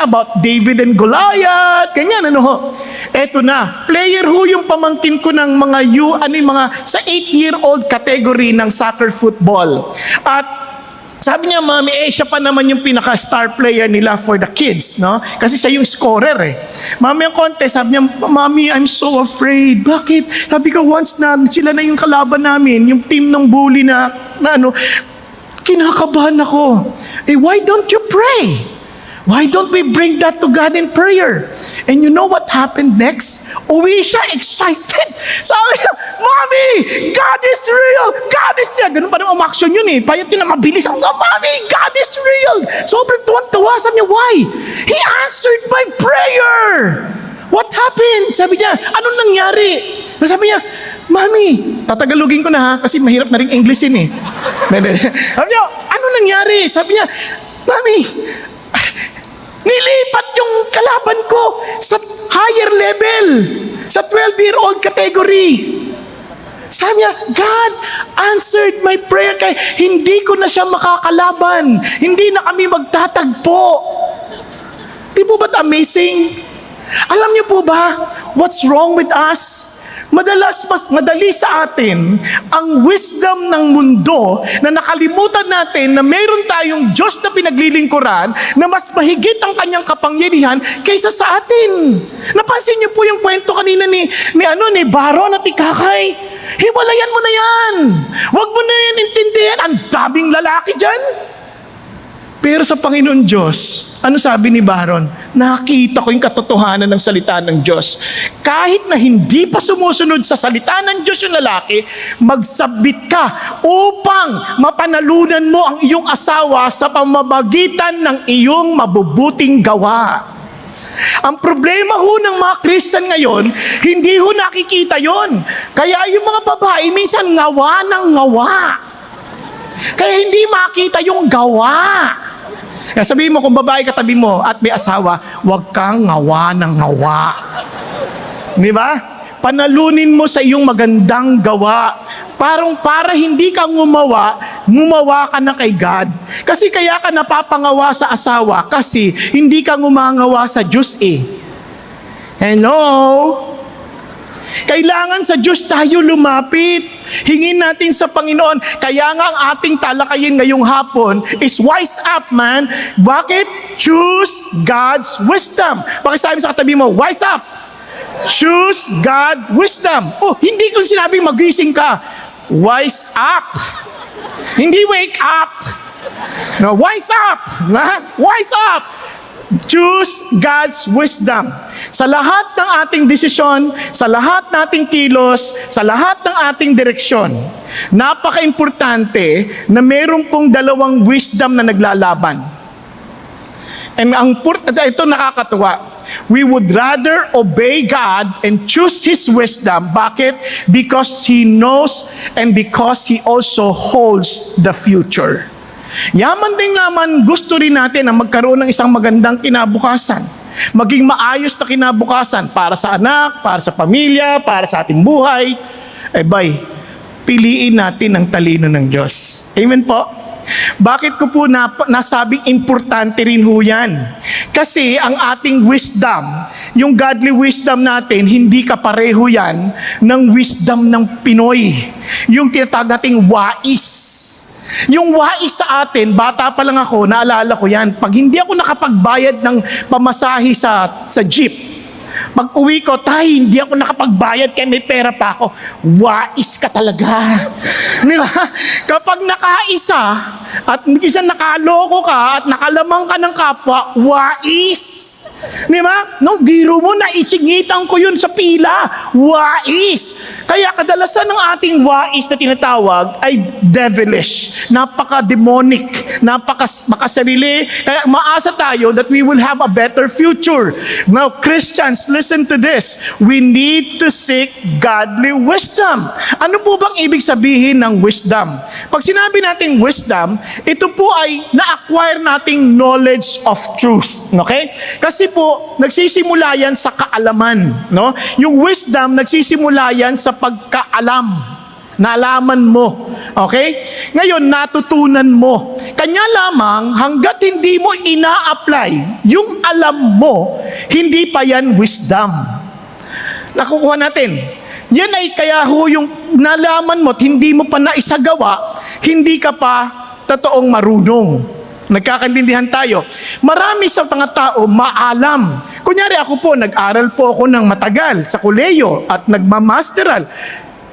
about David and Goliath, ganyan, ano ho. Eto na, player ho yung pamangkin ko ng mga sa 8-year-old category ng soccer football. At sabi niya, Mami, siya pa naman yung pinaka-star player nila for the kids, no? Kasi siya yung scorer eh. Mami, ang contest, sabi niya, Mami, I'm so afraid. Bakit? Sabi ko, once na sila na yung kalaban namin, yung team ng bully na kinakabahan ako. Why don't you pray? Why don't we bring that to God in prayer? And you know what happened next? Uwi siya, excited. Sabi niya, Mommy, God is real! God is real! Ganun pa naman ang action yun eh. Payat yun na mabilis. Mommy, God is real! Sobrang tuwan-tuwa. Sabi niya, why? He answered my prayer! What happened? Sabi niya, anong nangyari? Sabi niya, Mami, tatagalugin ko na ha, kasi mahirap na rin Englishin eh. Sabi niya, anong nangyari? Sabi niya, Mami, nilipat yung kalaban ko sa higher level, sa 12-year-old category. Sabi niya, God answered my prayer kaya hindi ko na siya makakalaban. Hindi na kami magtatagpo. Di po ba't amazing? Alam niyo po ba, what's wrong with us? Mas madali sa atin ang wisdom ng mundo na nakalimutan natin na mayroon tayong Diyos na pinaglilingkuran na mas mahigit ang kanyang kapangyarihan kaysa sa atin. Napansin niyo po yung kwento kanina ni Baron at Ikakay. Hiwalayan mo na yan. Huwag mo na yan intindihan. Ang daming lalaki dyan. Pero sa Panginoon Diyos, ano sabi ni Baron? Nakita ko yung katotohanan ng salita ng Diyos. Kahit na hindi pa sumusunod sa salita ng Diyos yung lalaki, magsabit ka upang mapanalunan mo ang iyong asawa sa pamamagitan ng iyong mabubuting gawa. Ang problema ho ng mga Christian ngayon, hindi ho nakikita yon. Kaya yung mga babae minsan ngawa ng ngawa. Kaya hindi makita yung gawa. Kaya sabihin mo, kung babae katabi mo at may asawa, huwag kang ngawa ng ngawa. Di ba? Panalunin mo sa iyong magandang gawa. Para hindi ka ngumawa ka na kay God. Kasi kaya ka napapangawa sa asawa kasi hindi ka ngumangawa sa Diyos eh. Hello? Kailangan sa Diyos tayo lumapit. Hingin natin sa Panginoon. Kaya nga ang ating talakayin ngayong hapon is wise up, man. Bakit? Choose God's wisdom. Pakisabi sa katabi mo, wise up. Choose God wisdom. Hindi ko sinabing magising ka. Wise up. Hindi wake up. No, wise up. Wise up. Choose God's wisdom. Sa lahat ng ating desisyon, sa lahat ng ating kilos, sa lahat ng ating direksyon, napaka-importante na meron pong dalawang wisdom na naglalaban. And ito nakakatuwa. We would rather obey God and choose His wisdom. Bakit? Because He knows and because He also holds the future. Yaman din naman gusto rin natin na magkaroon ng isang magandang kinabukasan. Maging maayos na kinabukasan para sa anak, para sa pamilya, para sa ating buhay. Piliin natin ang talino ng Diyos. Amen po? Bakit ko po nasabing importante rin ho yan? Kasi ang ating wisdom, yung godly wisdom natin, hindi kapareho yan ng wisdom ng Pinoy. Yung tinatawag nating wais. Yung wais sa atin, bata pa lang ako, naalala ko yan. Pag hindi ako nakapagbayad ng pamasahe sa jeep, pag uwi ko, hindi ako nakapagbayad kaya may pera pa ako. Wais ka talaga. Di ba? Kapag nakaisa at isa nakaloko ka at nakalamang ka ng kapwa, wais. Di ba? No, giro mo na isingitan ko yun sa pila. Wais. Kaya kadalasan ng ating wais na tinatawag ay devilish. Napaka-demonic. Napaka-makasarili. Kaya maasa tayo that we will have a better future. Now, Christians, listen to this. We need to seek godly wisdom. Ano po bang ibig sabihin ng wisdom? Pag sinabi nating wisdom, ito po ay na-acquire nating knowledge of truth. Okay? Kasi po, nagsisimula yan sa kaalaman. No? Yung wisdom, nagsisimula yan sa pagkaalam. Nalaman mo. Okay? Ngayon, natutunan mo. Kanya lamang, hanggat hindi mo ina-apply yung alam mo, hindi pa yan wisdom. Nakukuha natin. Yan ay kaya yung nalaman mo at hindi mo pa naisagawa, hindi ka pa totoong marunong. Nagkakaintindihan tayo. Marami sa mga tao maalam. Kunyari ako po, nag-aral po ako ng matagal sa koleyo at nagmamasteral.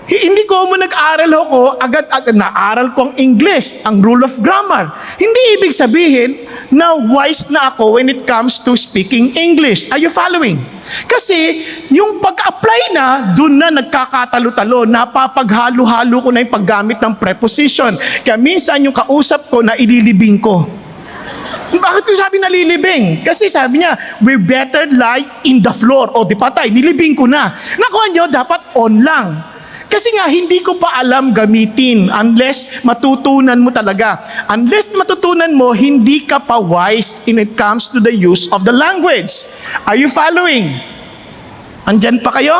Hindi ko mo nag-aral ako, agad-agad naaral ko ang English, ang rule of grammar. Hindi ibig sabihin na wise na ako when it comes to speaking English. Are you following? Kasi yung pag-apply na, dun na nagkakatalo-talo, napapaghalo-halo ko na yung paggamit ng preposition. Kaya minsan yung kausap ko na ililibing ko. Bakit ko sabi nalilibing? Kasi sabi niya, we better lie in the floor. O di patay, nilibing ko na. Nakuha nyo, dapat on lang. Kasi nga, hindi ko pa alam gamitin unless matutunan mo talaga. Unless matutunan mo, hindi ka pa wise when it comes to the use of the language. Are you following? Andyan pa kayo?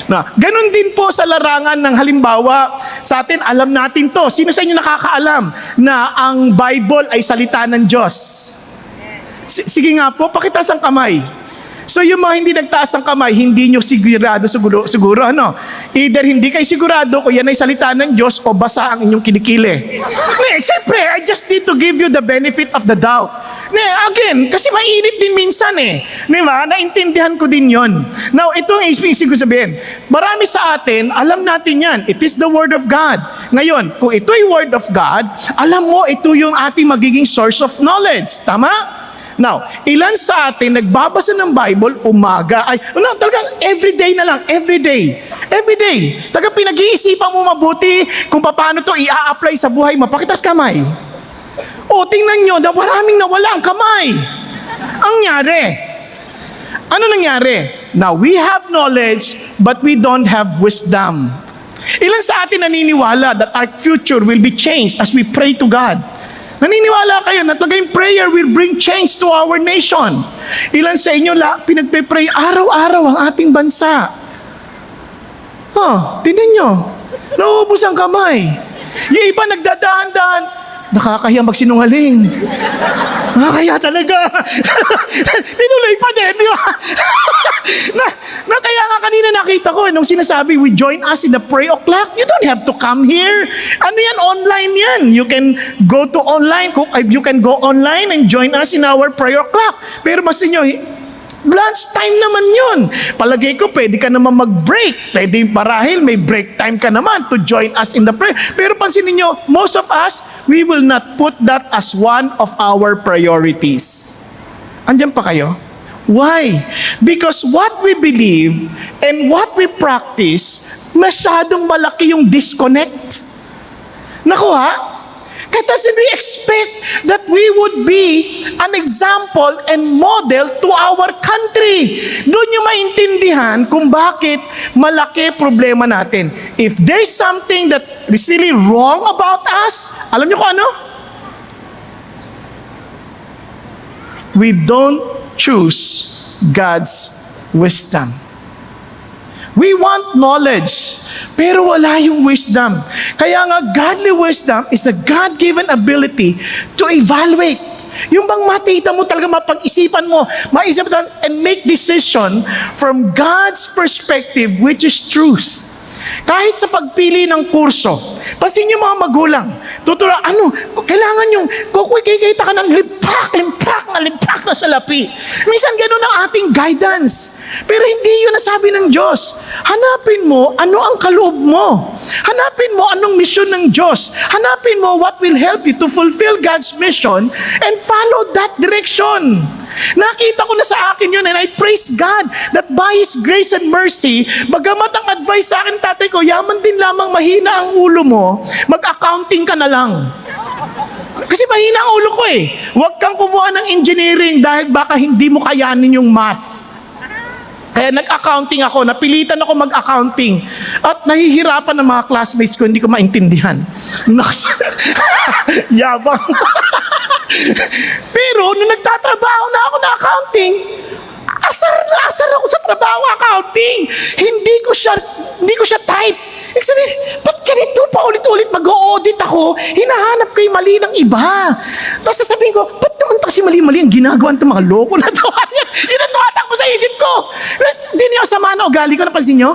Na, ganun din po sa larangan ng halimbawa, sa atin, alam natin to. Sino sa inyo nakakaalam na ang Bible ay salita ng Diyos? Sige nga po, pakitaas ang kamay. So yung mga hindi nagtaas ang kamay, hindi nyo sigurado siguro ano? Either hindi kayo sigurado kung yan ay salita ng Diyos o basa ang inyong kinikili. Siyempre, I just need to give you the benefit of the doubt. Again, kasi mainit din minsan eh. Diba? Naintindihan ko din yon. Now, ito ang isip ko sabihin. Marami sa atin, alam natin yan. It is the Word of God. Ngayon, kung ito ay Word of God, alam mo, ito yung ating magiging source of knowledge. Tama? Now, ilan sa atin nagbabasa ng Bible umaga ay talagang everyday na lang, everyday. Everyday. Talagang pinag-iisipan mo mabuti kung paano to i-apply sa buhay mo. Pakitas kamay. O, tingnan nyo, maraming nawala ang kamay. Ang nangyari. Ano nangyari? Now, we have knowledge, but we don't have wisdom. Ilan sa atin naniniwala that our future will be changed as we pray to God? Naniniwala kayo na talagang prayer will bring change to our nation. Ilan sa inyo pinagpe-pray araw-araw ang ating bansa? Tingnan nyo. Nauubos ang kamay. Yung iba nagdadaan-daan, nakakahiya magsinungaling. Nakakahiya talaga. Tinuloy pa din, di ba? Kaya nga kanina nakita ko, nung sinasabi, we join us in the prayer o'clock, you don't have to come here. Ano yan? Online yan. You can go to online. You can go online and join us in our prayer o'clock. Pero mas inyo, lunch time naman yun. Palagay ko, pwede ka naman mag-break. Pwede parahil, may break time ka naman to join us in the prayer. Pero pansinin nyo, most of us, we will not put that as one of our priorities. Andiyan pa kayo? Why? Because what we believe and what we practice, masyadong malaki yung disconnect. Nakuha? Kasi we expect that we would be an example and model to our country. Doon nyo maintindihan kung bakit malaki problema natin. If there's something that is really wrong about us, alam nyo kung ano? We don't choose God's wisdom. We want knowledge, pero wala yung wisdom. Kaya nga, godly wisdom is the God-given ability to evaluate. Yung bang matita mo talaga, mapag-isipan mo, maisip mo and make decision from God's perspective, which is truth. Kahit sa pagpili ng kurso, pansin niyo mga magulang, kailangan yung, kikita ka ng limpak na salapi. Minsan ganun ang ating guidance. Pero hindi yun nasabi ng Diyos. Hanapin mo ano ang kaloob mo. Hanapin mo anong mission ng Diyos. Hanapin mo what will help you to fulfill God's mission and follow that direction. Nakita ko na sa akin yun and I praise God that by His grace and mercy, bagamat ang advice sa akin tatay ko, yaman din lamang mahina ang ulo mo, mag-accounting ka na lang. Kasi mahina ang ulo ko eh. Huwag kang kumuha ng engineering dahil baka hindi mo kayanin yung math. Kaya nag-accounting ako, napilitan ako mag-accounting. At nahihirapan ng mga classmates ko, hindi ko maintindihan. Yabang. Pero nung nagtatrabaho na ako na accounting, asar ako sa trabaho, accounting. Hindi ko siya type. Ibig sabihin, ba't ganito paulit-ulit mag-o-audit ako? Hinahanap ko yung mali ng iba. Tapos sasabihin ko, ba't naman kasi mali-mali ang ginagawa ng mga loko na to? Yun ang tumatakbo sa isip ko. Hindi niyo sama na ugali ko, napansin niyo?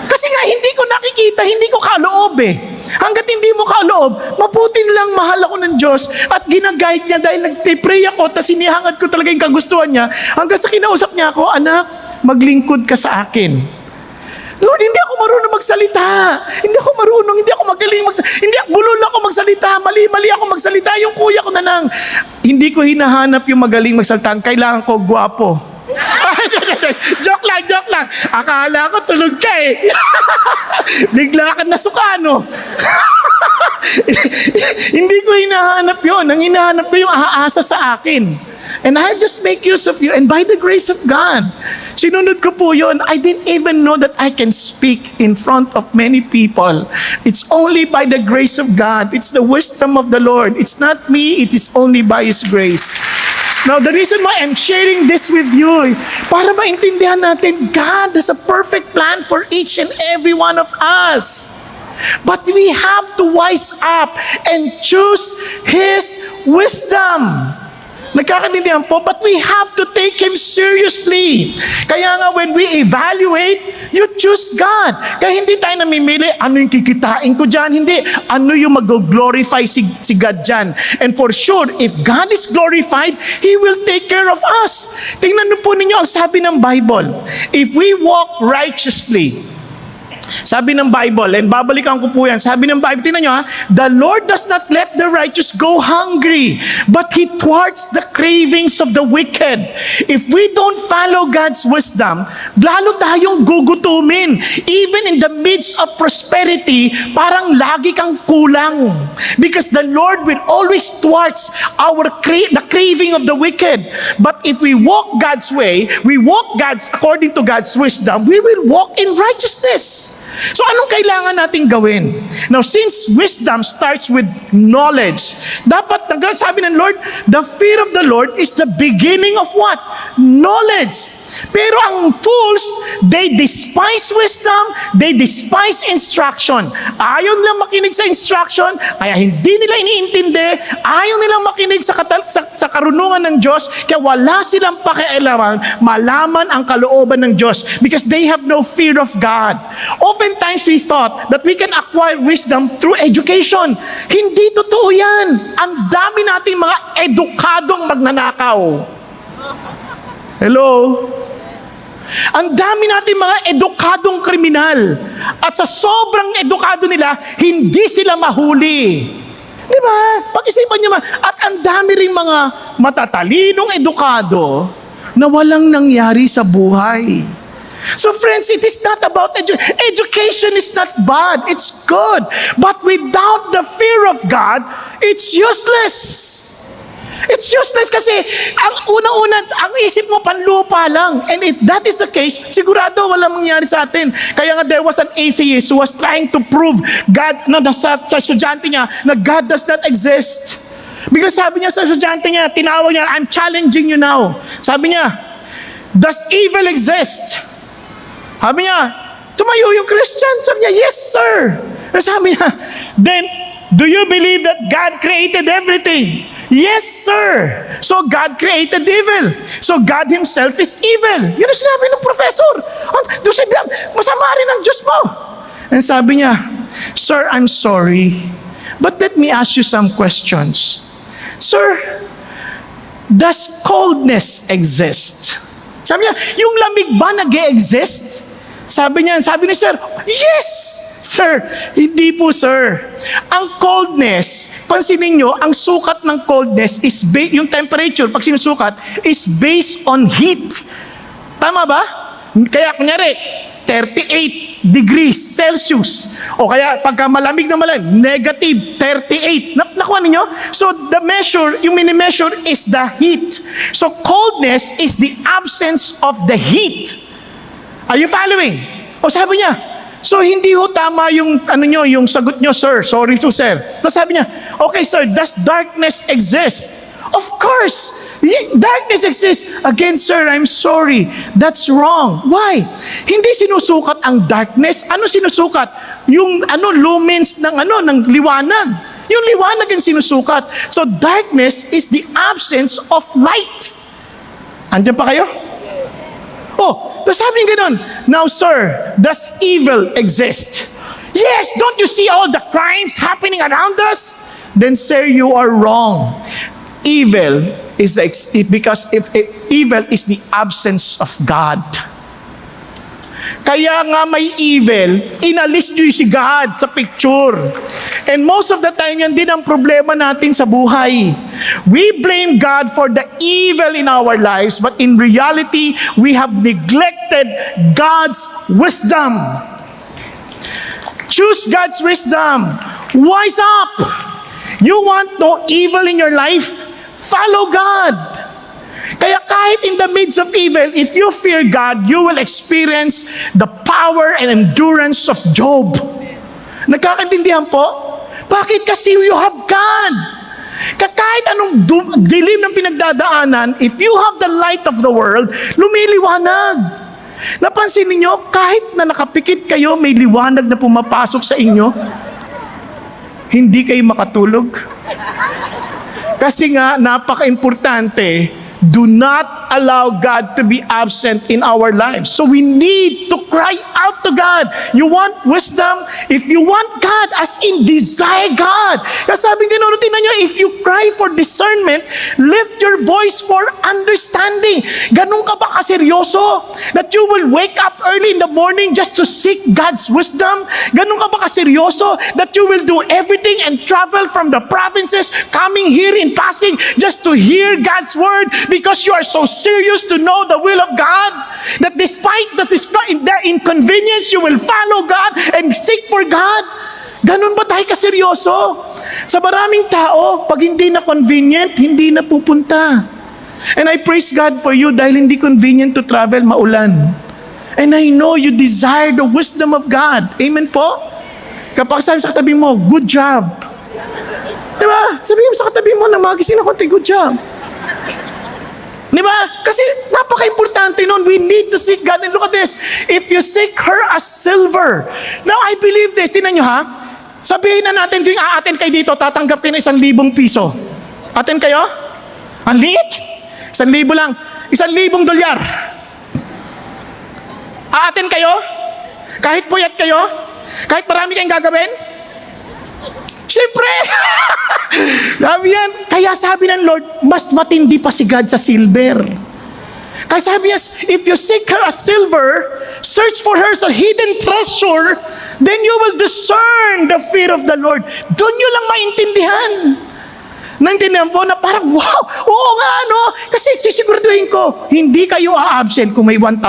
Kasi nga, hindi ko nakikita, hindi ko kaloob eh. Hanggat hindi mo kaloob, mabuti lang mahal ako ng Diyos at ginaguide niya dahil nagpipray ako at sinihangad ko talaga yung kagustuhan niya hanggang sa kinausap niya ako, anak, maglingkod ka sa akin. Lord, hindi ako marunong magsalita. Hindi ako magaling magsalita. Bulol ako magsalita. Mali-mali ako magsalita. Yung kuya ko na nang, hindi ko hinahanap yung magaling magsalita. Ang kailangan ko, gwapo. Joke lang. Akala ko tulog ka eh. Bigla ka nasuka, no? Hindi ko hinahanap yun. Ang hinahanap ko yung aasa sa akin. And I just make use of you. And by the grace of God, sinunod ko po yun. I didn't even know that I can speak in front of many people. It's only by the grace of God. It's the wisdom of the Lord. It's not me. It is only by His grace. Now, the reason why I'm sharing this with you, para maintindihan natin, God has a perfect plan for each and every one of us. But we have to wise up and choose His wisdom. Nagkakaintindihan po, but we have to take Him seriously. Kaya nga when we evaluate, you choose God. Kaya hindi tayo namimili, ano yung kikitain ko dyan? Hindi, ano yung mag-glorify si God dyan? And for sure, if God is glorified, He will take care of us. Tingnan niyo po ninyo ang sabi ng Bible. If we walk righteously, sabi ng Bible, and babalikan ko po yan, sabi ng Bible, tingnan nyo ha, the Lord does not let the righteous go hungry, but He thwarts the cravings of the wicked. If we don't follow God's wisdom, lalo tayong gugutumin. Even in the midst of prosperity, parang lagi kang kulang. Because the Lord will always thwarts the craving of the wicked. But if we walk God's way, we walk according to God's wisdom, we will walk in righteousness. So anong kailangan nating gawin? Now, since wisdom starts with knowledge, dapat, sabi ng Lord, the fear of the Lord is the beginning of what? Knowledge. Pero ang fools, they despise wisdom, they despise instruction. Ayaw nilang makinig sa instruction, kaya hindi nila iniintindi, ayaw nilang makinig sa karunungan ng Diyos, kaya wala silang pakialaman malaman ang kalooban ng Diyos because they have no fear of God. Oftentimes we thought that we can acquire wisdom through education. Hindi totoo yan. Ang dami nating mga edukadong magnanakaw. Hello? Ang dami natin mga edukadong kriminal. At sa sobrang edukado nila, hindi sila mahuli. Di ba? Pag-isipan niyo at ang dami rin mga matatalinong edukado na walang nangyari sa buhay. So friends, it is not about education is not bad, it's good. But without the fear of God, it's useless. It's useless kasi ang unang-una, ang isip mo panlupa lang. And if that is the case, sigurado walang mangyari sa atin. Kaya nga there was an atheist who was trying to prove God, sa estudyante niya, na God does not exist. Because sabi niya sa estudyante niya, tinawag niya, I'm challenging you now. Sabi niya, does evil exist? Sabi niya, tumayo yung Christian. Sabi niya, yes sir. Sabi niya, then, do you believe that God created everything? Yes, sir. So God created evil. So God Himself is evil. Yun ang sinabi ng professor. Masama rin ang Diyos mo. And sabi niya, sir, I'm sorry, but let me ask you some questions. Sir, does coldness exist? Sabi niya, yung lamig ba nag-e-exist? Sabi ni sir, yes, sir. Hindi po, sir. Ang coldness, pansinin nyo, ang sukat ng coldness is yung temperature, pag sinusukat, is based on heat. Tama ba? Kaya kunyari, 38 degrees Celsius. O kaya pagka malamig na negative 38. Nakuha ninyo? So the measure, yung mini-measure is the heat. So coldness is the absence of the heat. Are you following? O sabi niya, so hindi ho tama yung yung sagot nyo, sir. Sorry to sir. Tapos sabi niya, okay sir, does darkness exist? Of course, darkness exists. Again, sir, I'm sorry. That's wrong. Why? Hindi sinusukat ang darkness. Ano sinusukat? Yung lumens ng liwanag. Yung liwanag ang sinusukat. So darkness is the absence of light. Andiyan pa kayo? Yes. Oh, tapos sabi nga ganun, now sir, does evil exist? Yes, don't you see all the crimes happening around us? Then sir, you are wrong. Evil is because evil is the absence of God. Kaya nga may evil, inalis nyo si God sa picture. And most of the time, yan din ang problema natin sa buhay. We blame God for the evil in our lives, but in reality, we have neglected God's wisdom. Choose God's wisdom. Wise up. You want no evil in your life? Follow God. Kaya kahit in the midst of evil, if you fear God, you will experience the power and endurance of Job. Nagkakaintindihan po? Bakit? Kasi you have God. Kahit anong dilim ng pinagdadaanan, if you have the light of the world, lumiliwanag. Napansin niyo, kahit na nakapikit kayo, may liwanag na pumapasok sa inyo, hindi kayo makatulog. Kasi nga, napaka-importante, do not allow God to be absent in our lives. So we need to cry out to God. You want wisdom? If you want God, as in desire God. Kasi sabi nga noon, tingnan nyo, if you cry for discernment, lift your voice for understanding. Ganun ka ba kaseryoso? That you will wake up early in the morning just to seek God's wisdom? Ganun ka ba kaseryoso? That you will do everything and travel from the provinces, coming here in Pasig just to hear God's word? Because you are so serious to know the will of God, that despite the inconvenience, you will follow God and seek for God. Ganun ba tayo kaseryoso? Sa maraming tao, pag hindi na convenient, hindi na pupunta. And I praise God for you dahil hindi convenient to travel, maulan. And I know you desire the wisdom of God. Amen po? Kapag sabi sa katabi mo, good job. Diba? Sabihin mo sa katabi mo na magising na konti, good job. Diba? Kasi napaka-importante nun. We need to seek God. And look at this. If you seek her as silver. Now, I believe this. Tingnan nyo ha. Sabihin na natin tuwing a-attend kayo dito, tatanggap kayo ng 1,000 piso. Attend kayo? Ang liit. 1,000 lang. 1,000 dolyar. A-attend kayo? Kahit puyat kayo? Kahit marami kayong gagawin? Siyempre! Sabi yan. Kaya sabi ng Lord, mas matindi pa si God sa silver. Kaya sabi niya, if you seek her as silver, search for her as a hidden treasure, then you will discern the fear of the Lord. Doon nyo lang maintindihan. Naintindihan po na parang, wow, oo nga, no? Kasi sisiguraduhin ko, hindi kayo a-absent kung may $1,000.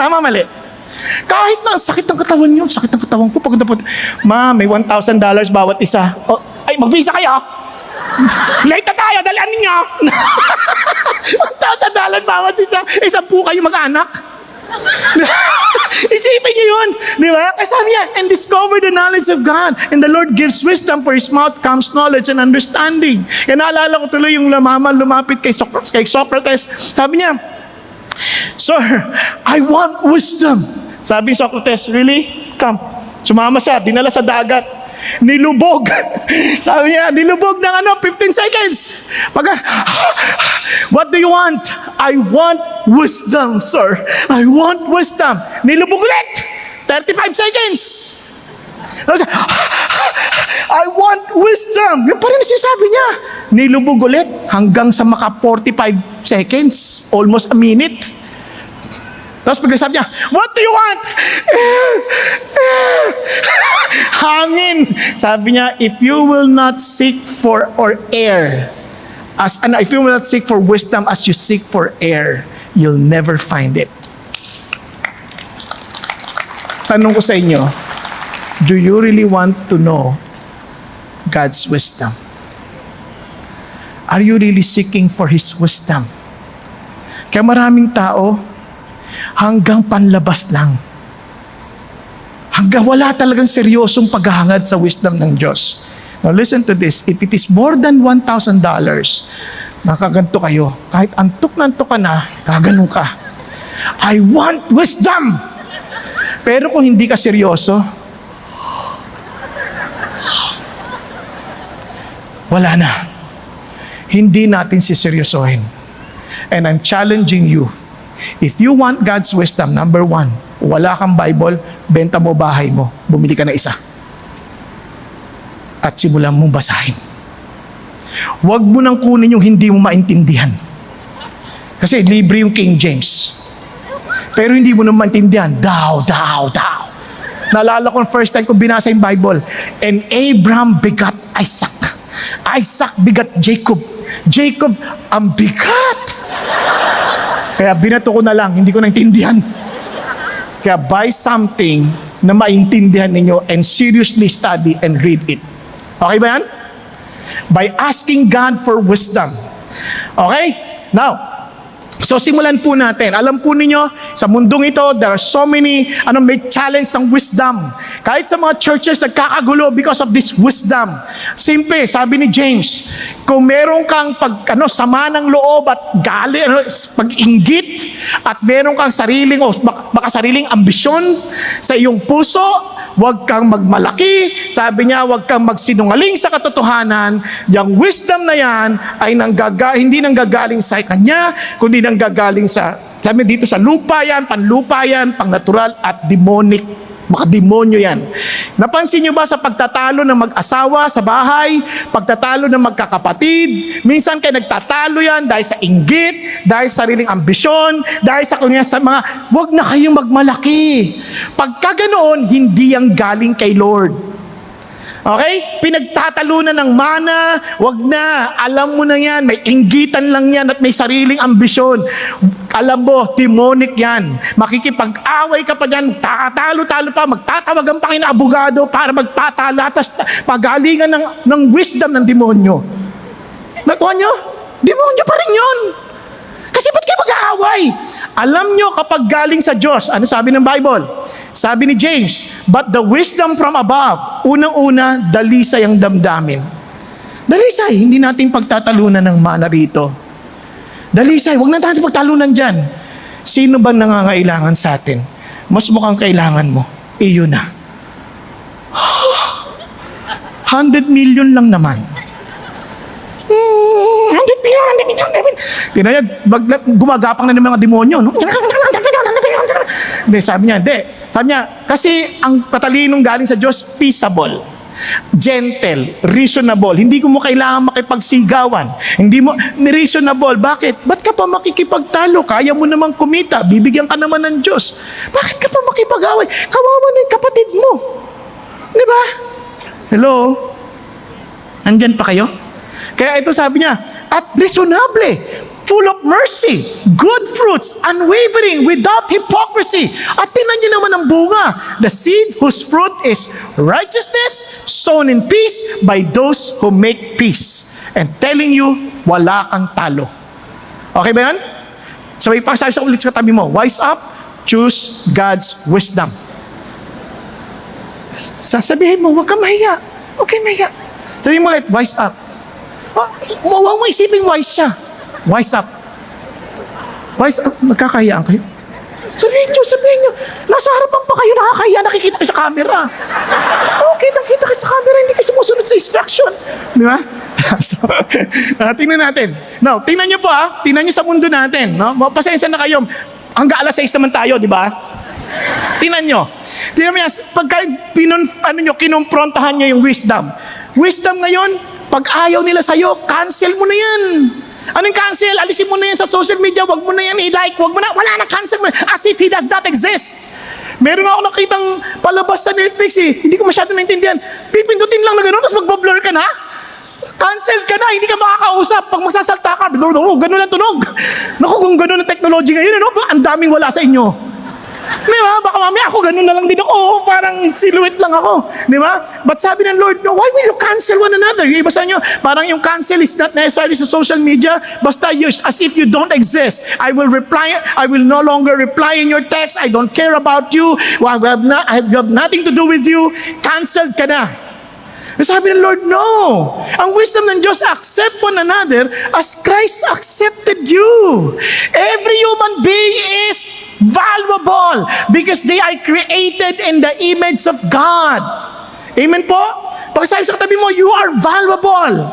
Tama, mali. Kahit na sakit ng katawan nyo, sakit ng katawan ko, pag napot, ma, may $1,000 bawat isa. Oh, ay, mag-visa kayo. Late na tayo, dalian ninyo. $1,000 bawat isa. Isang po kayo mag-anak. Isipin niyo yun. Di ba? Kasi sabi niya, and discover the knowledge of God. And the Lord gives wisdom, for His mouth comes knowledge and understanding. Kaya naalala ko tuloy yung lumapit kay Socrates. Sabi niya, Sir, I want wisdom. Sabi ni Socrates, really? Come. Sumama siya, dinala sa dagat. Nilubog. Sabi niya, nilubog ng 15 seconds. What do you want? I want wisdom, sir. I want wisdom. Nilubog ulit. 35 seconds. I want wisdom. Yung pa rin sinasabi niya. Nilubog ulit hanggang sa maka 45 seconds. Almost a minute. Tapos pagkasabi niya, what do you want? Hangin. Sabi niya, if you will not seek for air, if you will not seek for wisdom as you seek for air, you'll never find it. Tanong ko sa inyo, do you really want to know God's wisdom? Are you really seeking for His wisdom? Kaya maraming tao, hanggang panlabas lang. Hanggang wala talagang seryosong paghahangad sa wisdom ng Diyos. Now listen to this. If it is more than $1,000, nakaganto kayo. Kahit antok na antok ka na, kaganon ka. I want wisdom! Pero kung hindi ka seryoso, wala na. Hindi natin siseryosohin. And I'm challenging you. If you want God's wisdom, number one, wala kang Bible, benta mo bahay mo, bumili ka na isa. At simulan mong basahin. Huwag mo nang kunin yung hindi mo maintindihan. Kasi libre yung King James. Pero hindi mo naman maintindihan. Thou. Naalala ko yung first time ko binasa yung Bible. And Abraham begat Isaac. Isaac begat Jacob. Jacob, ang bigat. Kaya binato ko na lang, hindi ko naintindihan. Kaya buy something na maintindihan ninyo and seriously study and read it. Okay ba yan? By asking God for wisdom. Okay? Now, so simulan po natin. Alam po ninyo, sa mundong ito, there are so many, may challenge ng wisdom. Kahit sa mga churches, nagkakagulo because of this wisdom. Simple, sabi ni James, kung meron kang sama ng loob at pag-inggit, at meron kang sariling, baka sariling ambisyon sa iyong puso, huwag kang magmalaki. Sabi niya, huwag kang magsinungaling sa katotohanan. Yung wisdom na yan ay hindi nanggagaling sa kanya, kundi nanggagaling sa, sabi dito, sa lupa yan, panlupa yan, pangnatural at demonic. Makademonyo yan. Napansin nyo ba sa pagtatalo ng mag-asawa sa bahay, pagtatalo ng magkakapatid, minsan kayo nagtatalo yan dahil sa inggit, dahil sa sariling ambisyon, dahil sa kanya sa mga, wag na kayong magmalaki. Pagka ganoon, hindi yang galing kay Lord. Okay? Pinagtatalunan ng mana, wag na. Alam mo na yan, may inggitan lang yan at may sariling ambisyon. Alam mo, demonic yan. Makikipag-away ka pa dyan, tatalo-talo pa, magtatawagan pa kayo ng abogado para magpatala, tapos pagalingan ng wisdom ng demonyo. Nakuha nyo? Demonyo pa rin yun. Kasi ba't kayo mag-aaway? Alam nyo kapag galing sa Diyos, ano sabi ng Bible? Sabi ni James, but the wisdom from above, unang-una, dalisay ang damdamin. Dalisay, hindi natin pagtatalunan ng mana rito. Dalisay, huwag na natin pagtalunan dyan. Sino bang nangangailangan sa atin? Mas mukhang kailangan mo. Iyon na. 100 million lang naman. 100 million. Tinayag, gumagapang na ng mga demonyo. No? Hindi, sabi niya, kasi ang patalinong galing sa Diyos, peaceable, gentle, reasonable. Hindi mo kailangan makipagsigawan. Hindi mo, reasonable. Bakit? Ba't ka pa makikipagtalo? Kaya mo namang kumita. Bibigyan ka naman ng Diyos. Bakit ka pa makipag-away? Kawawa na yung kapatid mo. Di ba? Hello? Andyan pa kayo? Kaya ito sabi niya, at reasonable, full of mercy, good fruits, unwavering, without hypocrisy. At tingnan niyo naman ang bunga. The seed whose fruit is righteousness, sown in peace by those who make peace. And telling you, wala kang talo. Okay ba yan? So ipasabi sa ulit sa katabi mo, wise up, choose God's wisdom. Sasabihin mo, huwag kang mahiya. Okay, mahiya. Sabihin mo ulit, wise up. Huwag mo isipin wise siya. Wise up. Wise up. Magkakahiyaan kayo? Sabihin nyo. Nasa harapan pa kayo, nakakahiya, nakikita kayo sa camera. Okay, nakikita kayo sa camera, hindi kayo sumusunod sa instruction. Di ba? So, tingnan natin. Now, tingnan nyo po tingnan nyo sa mundo natin. No? Pasensya na kayo. Hanggang alas 6 naman tayo, di ba? Tingnan nyo. Tingnan nyo, pagka kinumprontahan nyo yung wisdom. Wisdom ngayon, pag ayaw nila sa'yo, cancel mo na yan. Anong cancel? Alisin mo na yan sa social media, wag mo na yan i-like, wag mo na, wala na, cancel mo na. As if he does not exist. Meron ako nakitang palabas sa Netflix hindi ko masyado naintindihan. Pipindutin lang na gano'n, tapos magbablur ka na. Cancel ka na, hindi ka makakausap. Pag magsasalta ka, gano'n ang tunog. Naku, kung gano'n ang technology ngayon, ang daming wala sa inyo. Di ba? Baka mamaya ako, ganun na lang din ako. Parang silhouette lang ako. Di ba? But sabi ng Lord, no, why will you cancel one another? Yung iba sa inyo, parang yung cancel is not necessarily sa social media, basta as if you don't exist. I will no longer reply in your text. I don't care about you. I have nothing to do with you. Cancelled ka na. Sabi ng Lord, no. Ang wisdom ng Diyos, accept one another as Christ accepted you. Every human being is valuable because they are created in the image of God. Amen po? Pagkasabi sa katabi mo, you are valuable.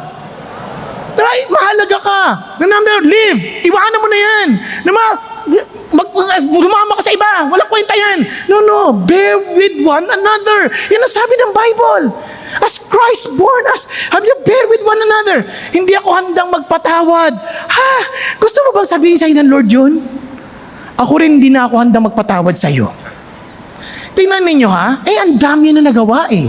Ay, mahalaga ka. Number, live. Iwanan mo na yan. Lumama ka sa iba. Walang kwenta yan. No. Bear with one another. Yan ang sabi ng Bible. As Christ born us, have you bear with one another? Hindi ako handang magpatawad. Ha? Gusto mo bang sabihin sa'yo ng Lord yun? Ako rin hindi na ako handang magpatawad sa'yo. Tingnan ninyo ha, ang dami na nagawa eh.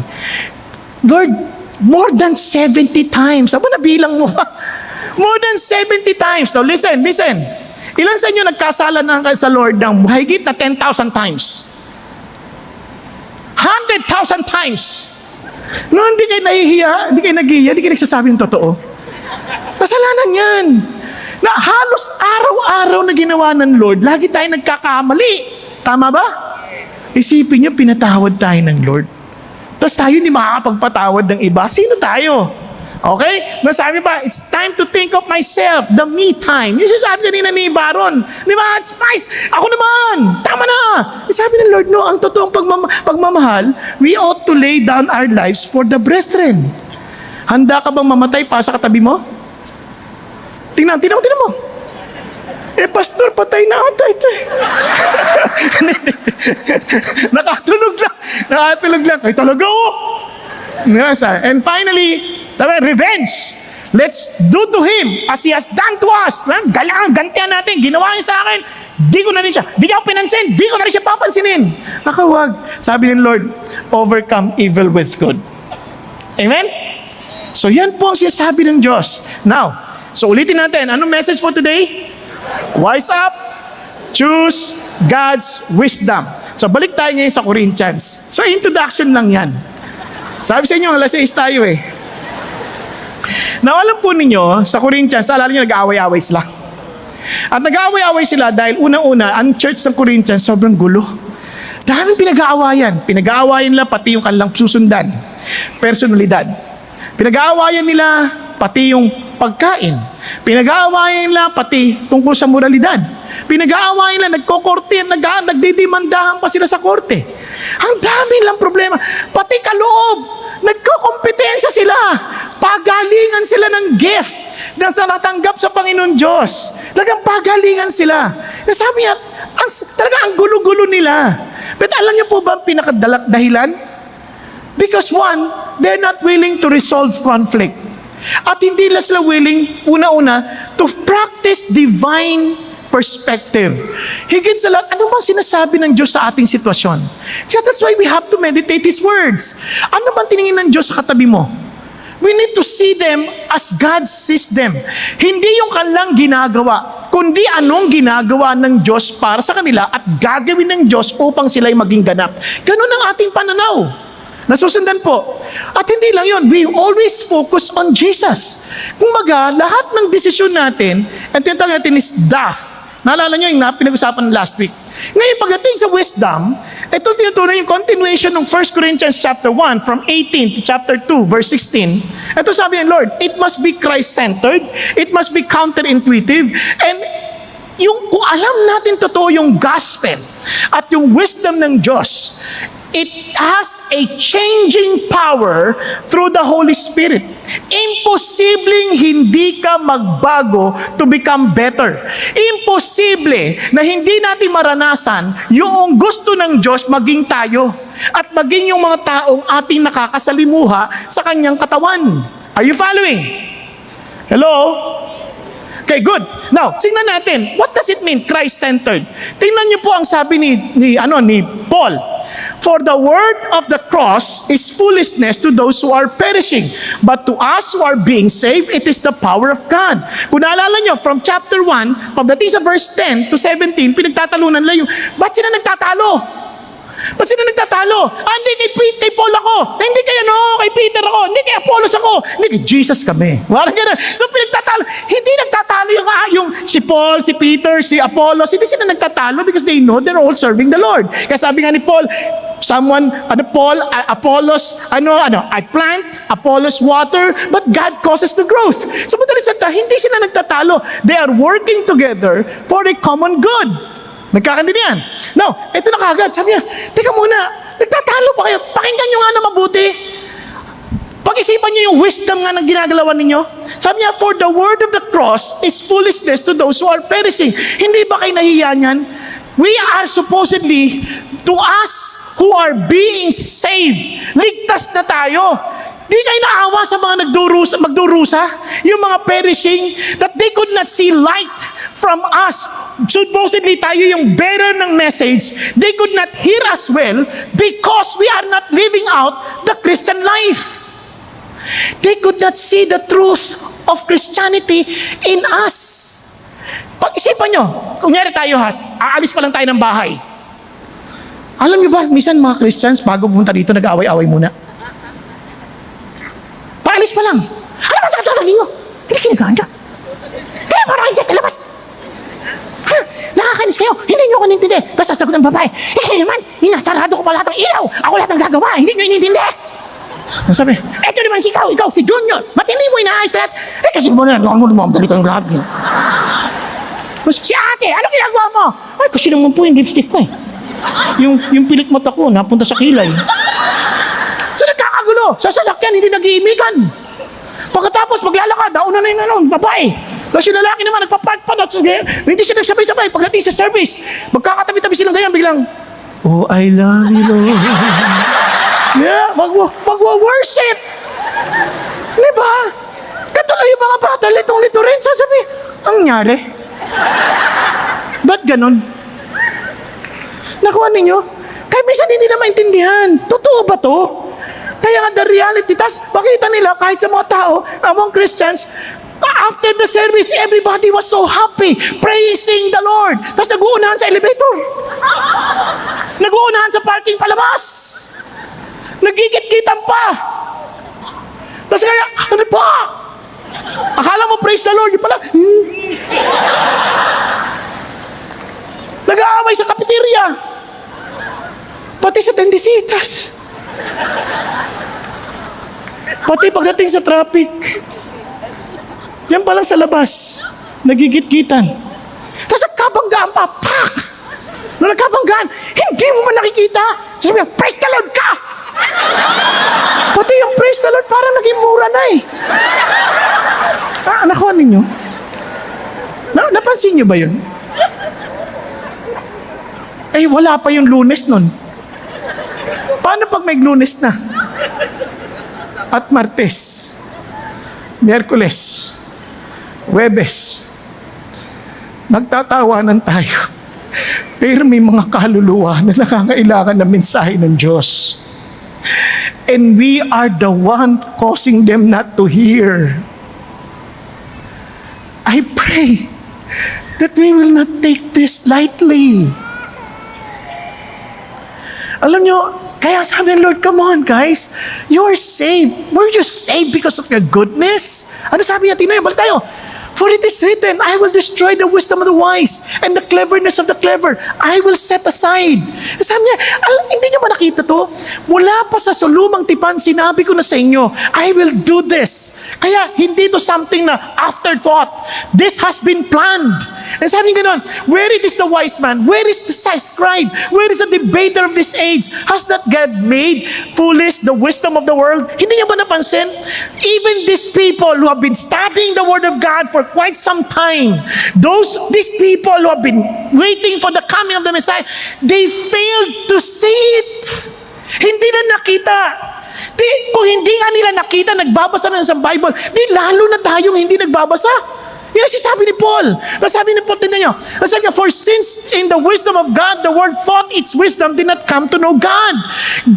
Lord, more than 70 times. Aba, nabilang mo pa. More than 70 times. So listen. Ilan sa inyo nagkasala na sa Lord ng higit na 10,000 times? 100,000 times. No, hindi kayo nahihiya, hindi kayo naghihiya, hindi kayo nagsasabi ng totoo. Kasalanan yan. Na halos araw-araw na ginawa ng Lord, lagi tayo nagkakamali. Tama ba? Isipin niyo, pinatawad tayo ng Lord. Tapos tayo hindi makakapagpatawad ng iba. Sino tayo? Okay? Nasabi pa, it's time to think of myself, the me time. Yung sabi kanina ni Baron, di ba? It's nice. Ako naman. Tama na. Sabi ng Lord, no, ang totoong pagmamahal, we ought to lay down our lives for the brethren. Handa ka bang mamatay pa sa katabi mo? Tingnan mo. Pastor, patay na ata ito. Nakatulog lang. Ay, talaga oh. And finally, revenge. Let's do to him as he has done to us. Gantihan natin. Ginawa niya sa akin. Di ko na rin siya. Di niya ako pinansin. Di ko na rin siya papansinin. Nakawag. Sabi ng Lord, overcome evil with good. Amen? So yan po ang sinasabi ng Diyos. Now, so ulitin natin. Anong message for today? Wise up. Choose God's wisdom. So balik tayo ngayon sa Corinthians. So introduction lang yan. Sabi sa inyo, alas 6 tayo eh. Now, alam po ninyo, sa Corinthians, alala nyo, nag-aaway-aaway sila. At nag-aaway-aaway sila dahil unang-una, ang church ng Corinthians, sobrang gulo. Daming pinag-aawayan. Pinag-aawayan nila pati yung kanilang susundan. Personalidad. Pinag-aawayan nila pati yung pagkain. Pinag-aawayan nila pati tungkol sa moralidad. Pinag-aawayan nila, nagkokorte at nagdidimandahan pa sila sa korte. Ang dami lang problema. Pati kaloob. Nagkakompetensya sila. Pagalingan sila ng gift na natanggap sa Panginoon Diyos. Talagang pagalingan sila. Sabi niya, talaga ang gulo-gulo nila. But alam niyo po ba ang pinakadahilan? Because one, they're not willing to resolve conflict. At hindi sila willing, una-una, to practice divine perspective. Higit sa lahat, ano bang sinasabi ng Diyos sa ating sitwasyon? So that's why we have to meditate His words. Ano bang tiningin ng Diyos sa katabi mo? We need to see them as God sees them. Hindi yung kanilang ginagawa, kundi anong ginagawa ng Diyos para sa kanila at gagawin ng Diyos upang sila'y maging ganap. Ganun ang ating pananaw. Nasusundan po. At hindi lang yun, we always focus on Jesus. Kumbaga, lahat ng desisyon natin, ang tinatawag natin is DAF. Naalala nyo yung pinag-usapan last week. Ngayon, pagdating sa wisdom, ito tinutunan yung continuation ng 1 Corinthians chapter 1 from 18 to chapter 2 verse 16. Ito sabi ng Lord, it must be Christ-centered, it must be counterintuitive, and kung alam natin totoo yung gospel at yung wisdom ng Diyos, it has a changing power through the Holy Spirit. Imposibleng hindi ka magbago to become better. Imposible na hindi natin maranasan yung gusto ng Diyos maging tayo at maging yung mga taong ating nakakasalimuha sa kanyang katawan. Are you following? Hello? Okay, good. Now, tingnan natin, what does it mean, Christ-centered? Tingnan niyo po ang sabi ni Paul. For the word of the cross is foolishness to those who are perishing, but to us who are being saved, it is the power of God. Kung naalala nyo, from chapter 1, pagdating sa verse 10 to 17, pinagtatalunan lang yung, ba't sila nagtatalo? Ba't sila nagtatalo? Hindi kay Paul ako. Hindi kay kay Peter ako. Hindi kay Apollos ako. Hindi kay Jesus kami. Parang gano'n. So pinagtatalo. Hindi nagtatalo yung si Paul, si Peter, si Apollos. Hindi sila nagtatalo because they know they're all serving the Lord. Kaya sabi nga ni Paul, Paul, Apollos, I plant, Apollos water, but God causes the growth. So madalit salita, hindi sila nagtatalo. They are working together for a common good. Nagkakandiyan. Now, ito na kagad. Sabi niya, teka muna, nagtatalo pa kayo? Pakinggan nyo nga na mabuti. Pag-isipan nyo yung wisdom nga ng ginagalawan ninyo. Sabi niya, for the word of the cross is foolishness to those who are perishing. Hindi ba kayo nahiya niyan? We are supposedly, to us who are being saved, ligtas na tayo. Di kayo naawa sa mga magdurusa, yung mga perishing, that they could not see light from us. Supposedly tayo yung bearer ng message. They could not hear us well because we are not living out the Christian life. They could not see the truth of Christianity in us. Pag-isipan nyo, kunyari tayo aalis pa lang tayo ng bahay. Alam nyo ba, minsan mga Christians, bago pumunta dito, nag-aaway-aaway muna. Paalis pa lang. Alam mo, tatataling nyo. Hindi kinaganda. Kaya parang kayo sa labas. Nakakainis kayo. Hindi nyo ko nintindi. Basta sagot ng babae. Kasi naman, sarado ko pa lahat ng ilaw. Ako lahat ng gagawa. Hindi nyo inintindi. Ang sabi, eto naman si ikaw si Junior. Matindi mo inaayos lahat. Kasi mo na, dali kayong lahat. Si ate, ano ginagawa mo? Ay, kasi naman po yung lipstick ko eh. Yung pilik mata ko, napunta sa kilay. So nagkakagulo. Sa sasakyan, hindi nag-iimikan. Pagkatapos, maglalakad, dauna na yung babae. Kasi yung lalaki naman, nagpa-park pa. Hindi siya nagsabay-sabay. Pagdating sa service, magkakatabi-tabi silang ganyan, biglang, oh, I love you, Lord. Yeah, magwa-worship. Diba? Katuloy yung mga bata, litong-lito rin. Sasabi, ang nyari? Ba't ganon? Nakuha ninyo? Kaya minsan hindi na maintindihan. Totoo ba to? Kaya nga the reality, tas makita nila kahit sa mga tao, among Christians, after the service, everybody was so happy, praising the Lord. Tapos nag-uunahan sa elevator. Nag-uunahan sa parking palabas. Nagigit-gitan pa. Tapos kaya, ano pa? Akala mo praise the Lord, yung pala, nag-aaway sa cafeteria. Pati sa tendisitas. Pati pagdating sa traffic. Yan pa lang sa labas. Nagigit-gitan. Tapos nagkabanggaan pa. Pak! Nung nagkabanggaan, hindi mo man nakikita. Sabi niya, praise the Lord ka! Pati yung praise the Lord parang naging mura na eh. Nakuha ninyo? Napansin niyo ba yun? Eh, wala pa yung Lunes nun. Paano pag may Lunes na? At Martes, Miyerkules, Huwebes, nagtatawanan tayo. Pero may mga kaluluwa na nakangailangan ng mensahe ng Diyos. And we are the one causing them not to hear. I pray that we will not take this lightly. Alam nyo, kaya sabi ng Lord, come on guys, you are saved. Were you saved because of your goodness? Ano sabi niya? Tingnan, balik tayo. For it is written, I will destroy the wisdom of the wise and the cleverness of the clever. I will set aside. Sabi niya, hindi niyo ba nakita to? Mula pa sa sulumang tipan, sinabi ko na sa inyo, I will do this. Kaya hindi to something na afterthought. This has been planned. And sabi niya ganoon, where it is the wise man? Where is the scribe? Where is the debater of this age? Has not God made foolish the wisdom of the world? Hindi niyo ba napansin? Even these people who have been studying the Word of God for quite some time, these people who have been waiting for the coming of the Messiah, they failed to see it. Hindi na nakita. Kung hindi nga nila nakita, nagbabasa na sa Bible, di lalo na tayong hindi nagbabasa. Yan ang sinasabi ni Paul. Sabi ni Paul, tingnan nyo. Sabi niya, for since in the wisdom of God, the world thought its wisdom did not come to know God.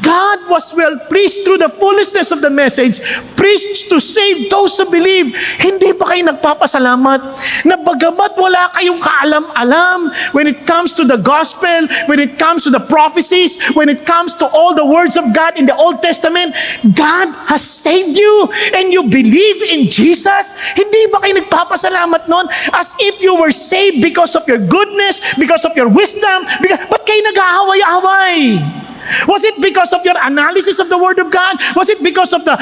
God was well pleased through the foolishness of the message preached to save those who believe. Hindi ba kayo nagpapasalamat na bagamat wala kayong kaalam-alam when it comes to the gospel, when it comes to the prophecies, when it comes to all the words of God in the Old Testament, God has saved you and you believe in Jesus? Hindi ba kayo nagpapasalamat nun as if you were saved because of your goodness, because of your wisdom? Ba't kayo nag-aaway-away? Was it because of your analysis of the Word of God? Was it because of the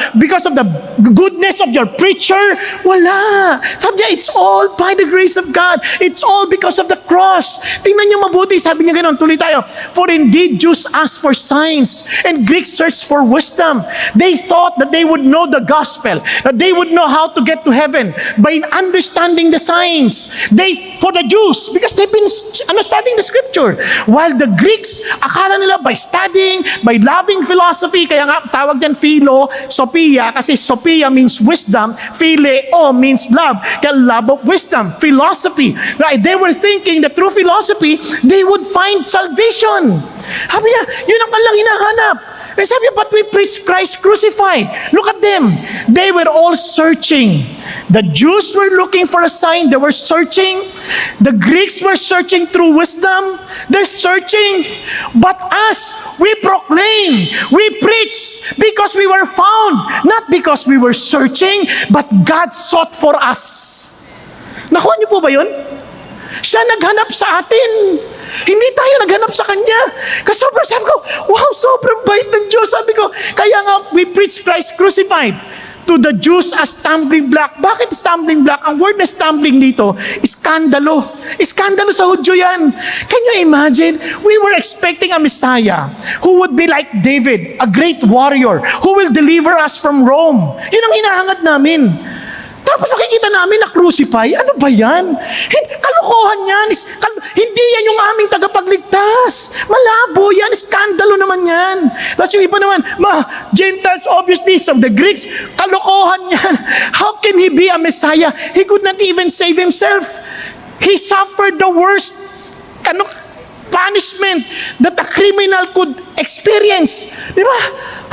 goodness of your preacher? Wala. Sabi niya, it's all by the grace of God. It's all because of the cross. Tingnan niyo mabuti. Sabi niya ganoon, tuloy tayo. For indeed Jews ask for signs and Greeks search for wisdom. They thought that they would know the gospel, that they would know how to get to heaven by understanding the signs. For the Jews, because they've been studying the scripture. While the Greeks, akala nila by studying, by loving philosophy, kaya nga tawag dyan Sophia, kasi Sophia means wisdom, Phileo means love, kaya love of wisdom, philosophy. Right? They were thinking that through philosophy, they would find salvation. Sabi niya, yun ang kanilang hinahanap. Eh sabi niya, but we preach Christ crucified. Look at them. They were all searching. The Jews were looking for a sign. They were searching. The Greeks were searching through wisdom. They're searching. But us, we proclaim, we preach because we were found, not because we were searching, but God sought for us. Nakuha niyo po ba yun? Siya naghanap sa atin. Hindi tayo naghanap sa Kanya. Kasi sobrang sabi ko, wow, sobrang bait ng Diyos. Sabi ko, kaya nga we preach Christ crucified. To the Jews a stumbling block. Bakit stumbling block? Ang word na stumbling dito, iskandalo. Iskandalo sa Hudyo yan. Can you imagine? We were expecting a Messiah who would be like David, a great warrior, who will deliver us from Rome. Yun ang hinahangat namin. Tapos makikita namin na crucify. Ano ba yan? Kalokohan yan. Hindi yan yung aming tagapagligtas. Malabo yan. Skandalo naman yan. Tapos yung iba naman, Gentiles obviously, of the Greeks, kalokohan yan. How can he be a Messiah? He could not even save himself. He suffered the worst punishment that a criminal could experience. Di ba?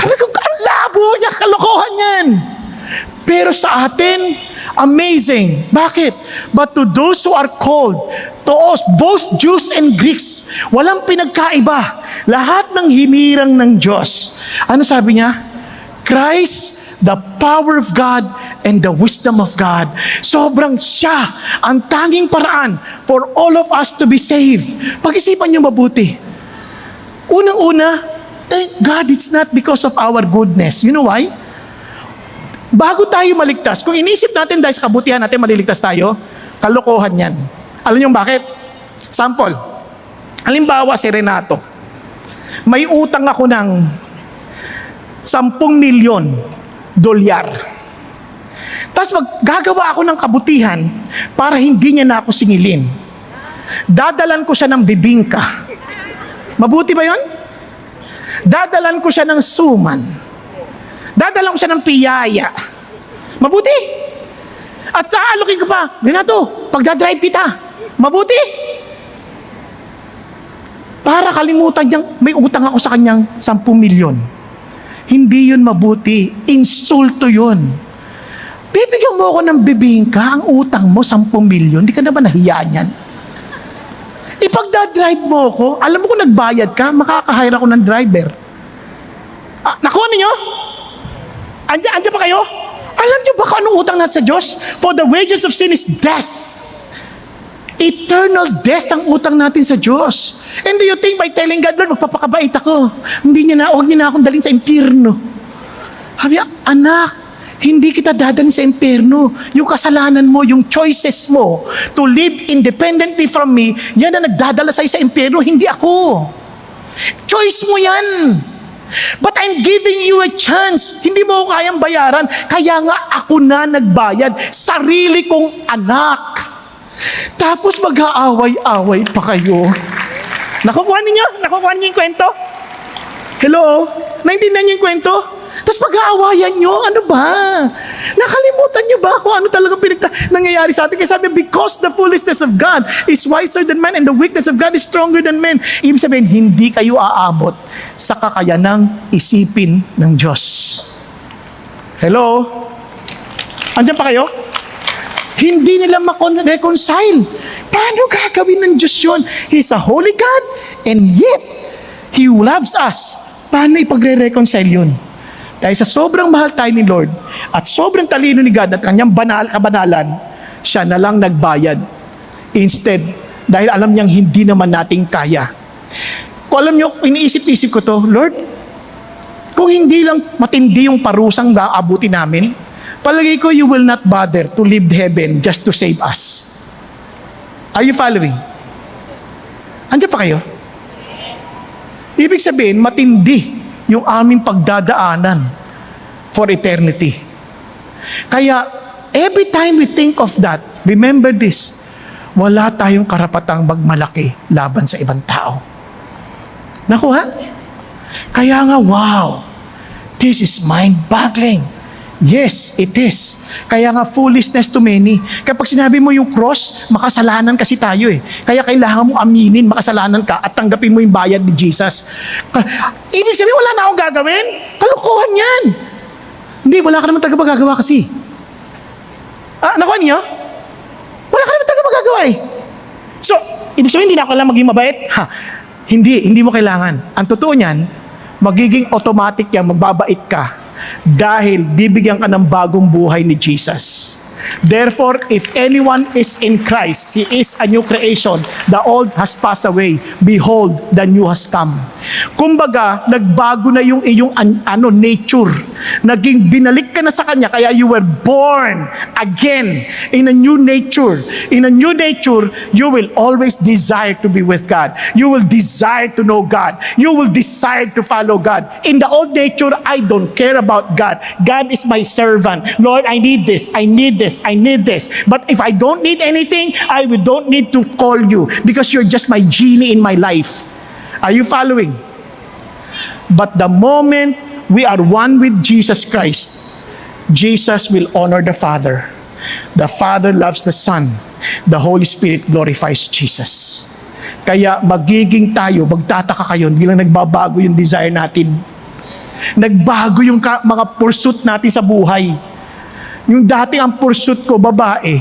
Sabi ko, ang labo niya, kalokohan yan. Pero sa atin, amazing. Bakit? But to those who are called, to us, both Jews and Greeks, walang pinagkaiba. Lahat ng hinirang ng Diyos. Ano sabi niya? Christ, the power of God and the wisdom of God. Sobrang siya ang tanging paraan for all of us to be saved. Pag-isipan niyo mabuti. Unang-una, thank God it's not because of our goodness. You know why? Bago tayo maligtas, kung inisip natin dahil sa kabutihan natin maliligtas tayo, kalokohan yan. Alam niyo bakit? Sample. Halimbawa si Renato. May utang ako ng 10 milyon dolyar. Tapos maggagawa ako ng kabutihan para hindi niya na ako singilin. Dadalan ko siya ng bibingka. Mabuti ba yon? Dadalan ko siya ng suman. Dadalan ko siya ng piyaya. Mabuti. At aalokin ko pa, Renato, pagdadrive kita. Mabuti. Para kalimutan niyang may utang ako sa kanyang 10 milyon. Hindi yun mabuti. Insulto yun. Bibigyan mo ako ng bibingka, ang utang mo 10 milyon. Hindi ka na ba nahiyaan yan? Ipagdadrive mo ako, alam mo kung nagbayad ka, makaka-hire ako ng driver. Nakuha ninyo? Andiyan pa kayo? Alam niyo ba kung anong utang natin sa Diyos? For the wages of sin is death. Eternal death ang utang natin sa Diyos. And do you think by telling God, Lord, magpapakabait ako, huwag niyo na akong dalhin sa impyerno. Sabi niya, anak, hindi kita dadalhin sa impyerno. Yung kasalanan mo, yung choices mo to live independently from me, yan na nagdadala sa'yo sa impyerno, hindi ako. Choice mo yan. But I'm giving you a chance. Hindi mo ko kayang bayaran. Kaya nga ako na nagbayad. Sarili kong anak. Tapos mag-aaway-away pa kayo. Nakukuha niyo yung kwento? Hello? Naintindihan niyo yung kwento? Tapos pag-aawayan nyo, ano ba? Nakalimutan nyo niyo ba kung ano talaga nangyayari sa atin? Kaya sabi, because the foolishness of God is wiser than man and the weakness of God is stronger than men. Ibig sabihin, hindi kayo aabot sa kakayanang isipin ng Diyos. Hello? Andiyan pa kayo? Hindi nila reconcile. Paano gagawin ng Diyos yun? He's a holy God and yet He loves us. Paano ipagre-reconcile yun? Dahil sa sobrang mahal tayo ni Lord at sobrang talino ni God at kanyang kabanalan, siya na lang nagbayad. Instead, dahil alam niyang hindi naman nating kaya. Kung alam niyo, iniisip-isip ko to, Lord, kung hindi lang matindi yung parusang naabuti namin, palagay ko you will not bother to leave heaven just to save us. Are you following? Andiyan pa kayo? Ibig sabihin, matindi yung aming pagdadaanan for eternity. Kaya, every time we think of that, remember this, wala tayong karapatang magmalaki laban sa ibang tao. Naku ha? Kaya nga, wow, this is mind-boggling. Yes, it is. Kaya nga foolishness to many. Kapag sinabi mo yung cross, makasalanan kasi tayo eh. Kaya kailangan mo aminin, makasalanan ka at tanggapin mo yung bayad ni Jesus. Ibig sabihin, wala na akong gagawin? Kalokohan yan. Hindi, wala ka naman tagapagagawa kasi. Nakuha niyo? Wala ka naman tagapagagawa eh. So, ibig sabihin, hindi na ako kailangan maging mabait? Hindi mo kailangan. Ang totoo niyan, magiging automatic yan, magbabait ka. Dahil bibigyan ka ng bagong buhay ni Jesus. Therefore, if anyone is in Christ, he is a new creation. The old has passed away. Behold, the new has come. Kumbaga, nagbago na yung iyong nature. Naging binalik ka na sa Kanya, kaya you were born again in a new nature. In a new nature, you will always desire to be with God. You will desire to know God. You will desire to follow God. In the old nature, I don't care about God. God is my servant. Lord, I need this. I need this. I need this. But if I don't need anything, I don't need to call you because you're just my genie in my life. Are you following? But the moment we are one with Jesus Christ, Jesus will honor the Father. The Father loves the Son. The Holy Spirit glorifies Jesus. Kaya magtataka kayo bilang nagbabago yung desire natin. Nagbago yung mga pursuit natin sa buhay. Yung dati ang pursuit ko, babae,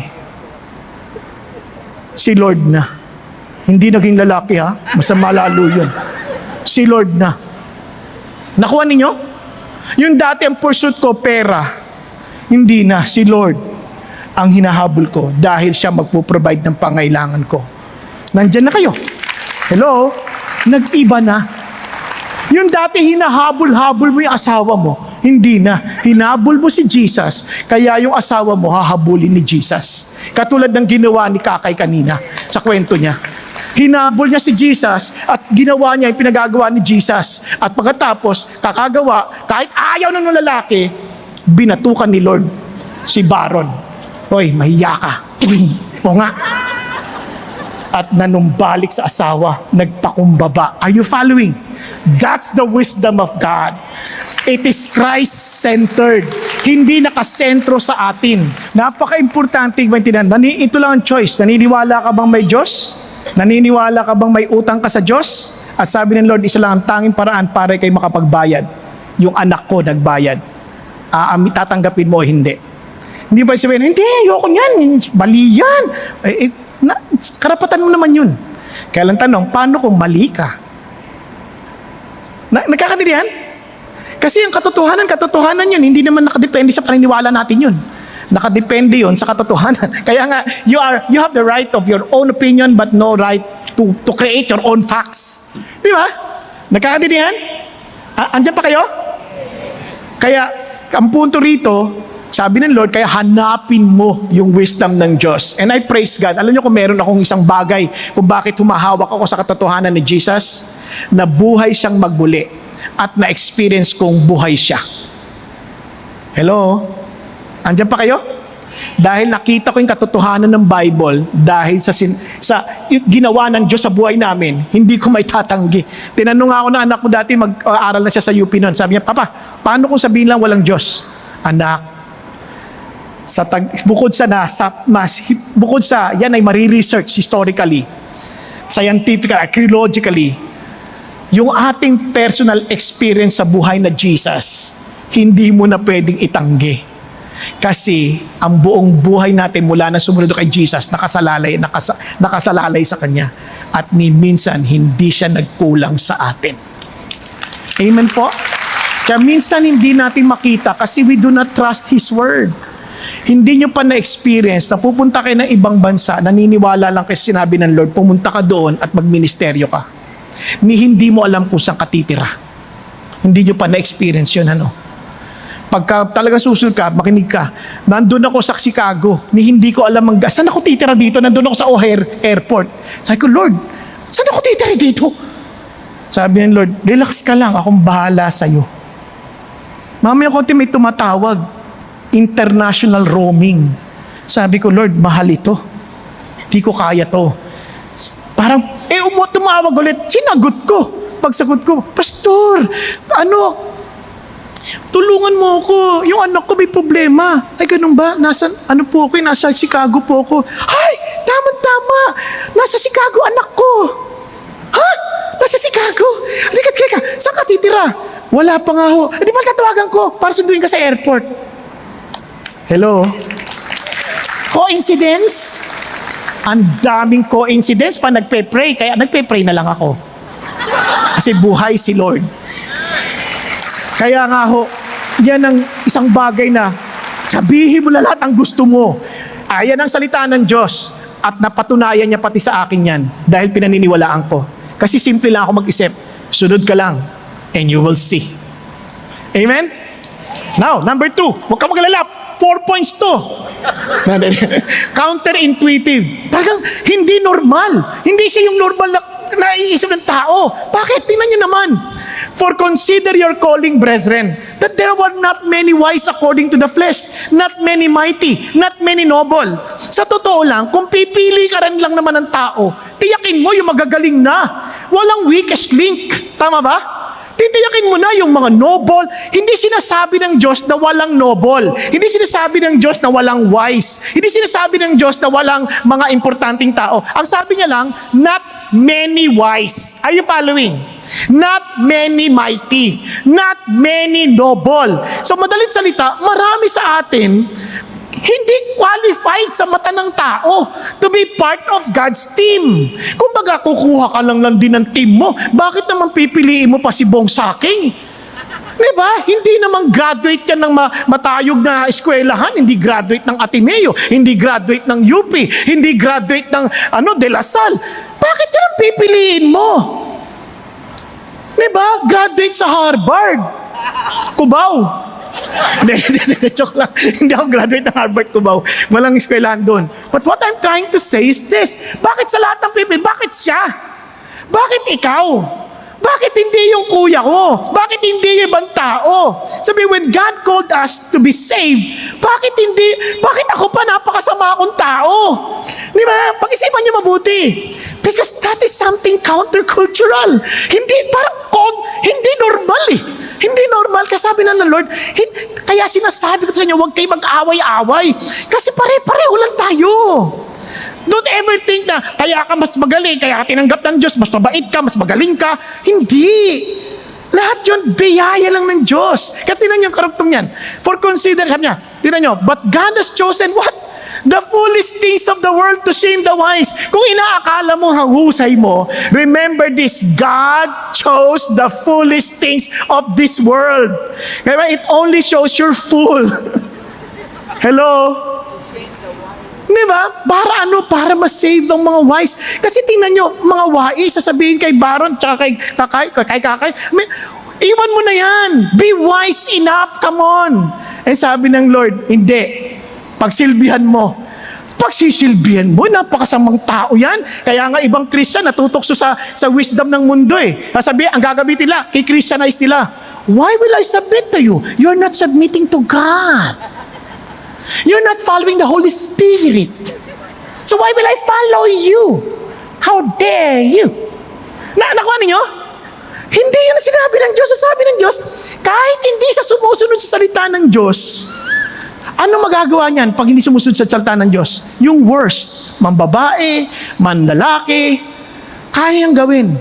si Lord na. Hindi naging lalaki ha, masama lalo yun. Si Lord na. Nakuha ninyo? Yung dati ang pursuit ko, pera, hindi na, si Lord ang hinahabol ko dahil siya magpo-provide ng pangailangan ko. Nandyan na kayo. Hello? Nag-iba na. Yung dati hinahabol-habol mo yung asawa mo, hindi na. Hinabol mo si Jesus, kaya yung asawa mo hahabulin ni Jesus. Katulad ng ginawa ni Kakay kanina sa kwento niya. Hinabol niya si Jesus at ginawa niya yung pinagagawa ni Jesus. At pagkatapos, kakagawa, kahit ayaw ng lalaki, binatukan ni Lord si Baron. Hoy, mahiya ka. O nga. At nanumbalik sa asawa, nagpakumbaba. Are you following? That's the wisdom of God. It is Christ-centered. Hindi nakasentro sa atin. Napaka-importante maintindihan. Ito lang ang choice. Naniniwala ka bang may Diyos? Naniniwala ka bang may utang ka sa Diyos? At sabi ng Lord, isa lang ang tanging paraan para kayo makapagbayad. Yung anak ko nagbayad. Tatanggapin mo o hindi? Hindi ba sabihin, hindi, ayoko niyan. Mali yan. Karapatan mo naman yun. Kaya lang tanong, paano kung mali ka? Nagkakaintindihan? Kasi yung katotohanan yun, hindi naman nakadepende sa paniniwala natin yun. Nakadepende yun sa katotohanan. Kaya nga, you have the right of your own opinion but no right to create your own facts. Di ba? Nagkakaintindihan? Andiyan pa kayo? Kaya, ang punto rito, sabi ng Lord, kaya hanapin mo yung wisdom ng Diyos. And I praise God. Alam niyo kung meron akong isang bagay kung bakit humahawak ako sa katotohanan ni Jesus, na buhay siyang magbuli at na-experience kong buhay siya. Hello? Andiyan pa kayo? Dahil nakita ko yung katotohanan ng Bible, dahil sa yung ginawa ng Diyos sa buhay namin, hindi ko may tatanggi. Tinanong ako ng anak ko dati, mag-aaral na siya sa UP noon. Sabi niya, Papa, paano kung sabihin lang walang Diyos? Anak, bukod sa yan ay mariresearch historically, scientifically, archaeologically, yung ating personal experience sa buhay na Jesus, hindi mo na pwedeng itanggi. Kasi ang buong buhay natin mula na sumunod kay Jesus, nakasalalay sa Kanya. At ni minsan, hindi siya nagkulang sa atin. Amen po? Kaya minsan hindi natin makita kasi we do not trust His Word. Hindi nyo pa na-experience na pupunta kayo ng ibang bansa, naniniwala lang kasi sinabi ng Lord, pumunta ka doon at magministeryo ka. Hindi mo alam kung saan ka titira. Hindi nyo pa na-experience yun, Pagka talagang susunod ka, makinig ka, nandun ako sa Chicago, hindi ko alam saan ako titira dito? Nandun ako sa O'Hare Airport. Sabi ko, Lord, saan ako titira dito? Sabi ng Lord, relax ka lang, akong bahala sa'yo. Mamaya konti may tumatawag, international roaming. Sabi ko, Lord, mahal ito. Di ko kaya to. Parang, tumawag ulit, sinagot ko. Pagsagot ko, Pastor, tulungan mo ako. Yung anak ko may problema. Ay, ganun ba? Nasa Chicago po ako. Ay, tama. Nasa Chicago anak ko. Ha? Nasa Chicago? Halika. Saan ka titira? Wala pa nga ho. Di ba tatawagan ko para sunduin ka sa airport? Hello? Coincidence? Ang daming coincidence pa nagpe-pray. Kaya nagpe-pray na lang ako. Kasi buhay si Lord. Kaya nga yan ang isang bagay na sabihin mo na lahat ang gusto mo. Ayan ang salita ng Diyos at napatunayan niya pati sa akin yan dahil pinaniniwalaan ko. Kasi simple lang ako mag-isip. Sunod ka lang and you will see. Amen? Now, number 2. Huwag ka magalala. 4 points to. Counterintuitive. Talagang hindi normal. Hindi siya yung normal na naiisip ng tao. Bakit? Tingnan niyo naman. For consider your calling, brethren, that there were not many wise according to the flesh, not many mighty, not many noble. Sa totoo lang, kung pipili ka rin lang naman ng tao, tiyakin mo yung magagaling na. Walang weakest link. Tama ba? Titiyakin mo na yung mga noble. Hindi sinasabi ng Diyos na walang noble. Hindi sinasabi ng Diyos na walang wise. Hindi sinasabi ng Diyos na walang mga importanteng tao. Ang sabi niya lang, not many wise. Are you following? Not many mighty. Not many noble. So madalit salita, marami sa atin hindi qualified sa mata ng tao to be part of God's team. Kung baga, kukuha ka lang din ng team mo, bakit naman pipiliin mo pa si Bong Saking? Diba? Hindi naman graduate yan ng matayog na eskwelahan, hindi graduate ng Ateneo, hindi graduate ng UP, hindi graduate ng De La Salle. Bakit yan ang pipiliin mo? Diba? Graduate sa Harvard. Cubao. Hindi, joke lang. Hindi ako graduate ng Harvard, Cubao. Walang eskwelahan doon. But what I'm trying to say is this. Bakit sa lahat ng people? Bakit siya? Bakit ikaw? Bakit hindi yung kuya ko? Bakit hindi yung ibang tao? Sabi, when God called us to be saved, bakit ako pa napakasama akong tao? Di ba? Pag-isipan niyo mabuti. Because that is something countercultural. Hindi normal eh. Hindi normal. Kasabi na ng Lord, kaya sinasabi ko sa inyo, huwag kayo mag-away-away. Kasi pare-pareho lang tayo. Don't ever think na kaya ka mas magaling, kaya ka tinanggap ng Diyos, mas mabait ka, mas magaling ka. Hindi. Lahat yun, biyaya lang ng Diyos. Kaya tinan niyo yung karugtong yan. For consider, sabi niya, tinan niyo, but God has chosen what? The foolish things of the world to shame the wise. Kung inaakala mo husay mo, remember this, God chose the foolish things of this world. Kaya it only shows you're fool. Hello? Diba? Para ma-save ng mga wise. Kasi tingnan nyo, mga wise, sasabihin kay Baron, tsaka kay Kakay, iwan mo na yan. Be wise enough, come on. Eh sabi ng Lord, hindi. Pagsilbihan mo. Pagsisilbihan mo, napakasamang tao yan. Kaya nga ibang Christian natutokso sa wisdom ng mundo eh. Sabi, ang gagamitin nila, kay Christianize nila. Why will I submit to you? You're not submitting to God. You're not following the Holy Spirit. So why will I follow you? How dare you? Nakuha ninyo? Hindi yan sinabi ng Diyos. Sabi ng Diyos, kahit hindi siya sumusunod sa salita ng Diyos, Ano magagawa niyan pag hindi sumusunod sa salita ng Diyos? Yung worst, mambabae, manlalaki, kayang gawin.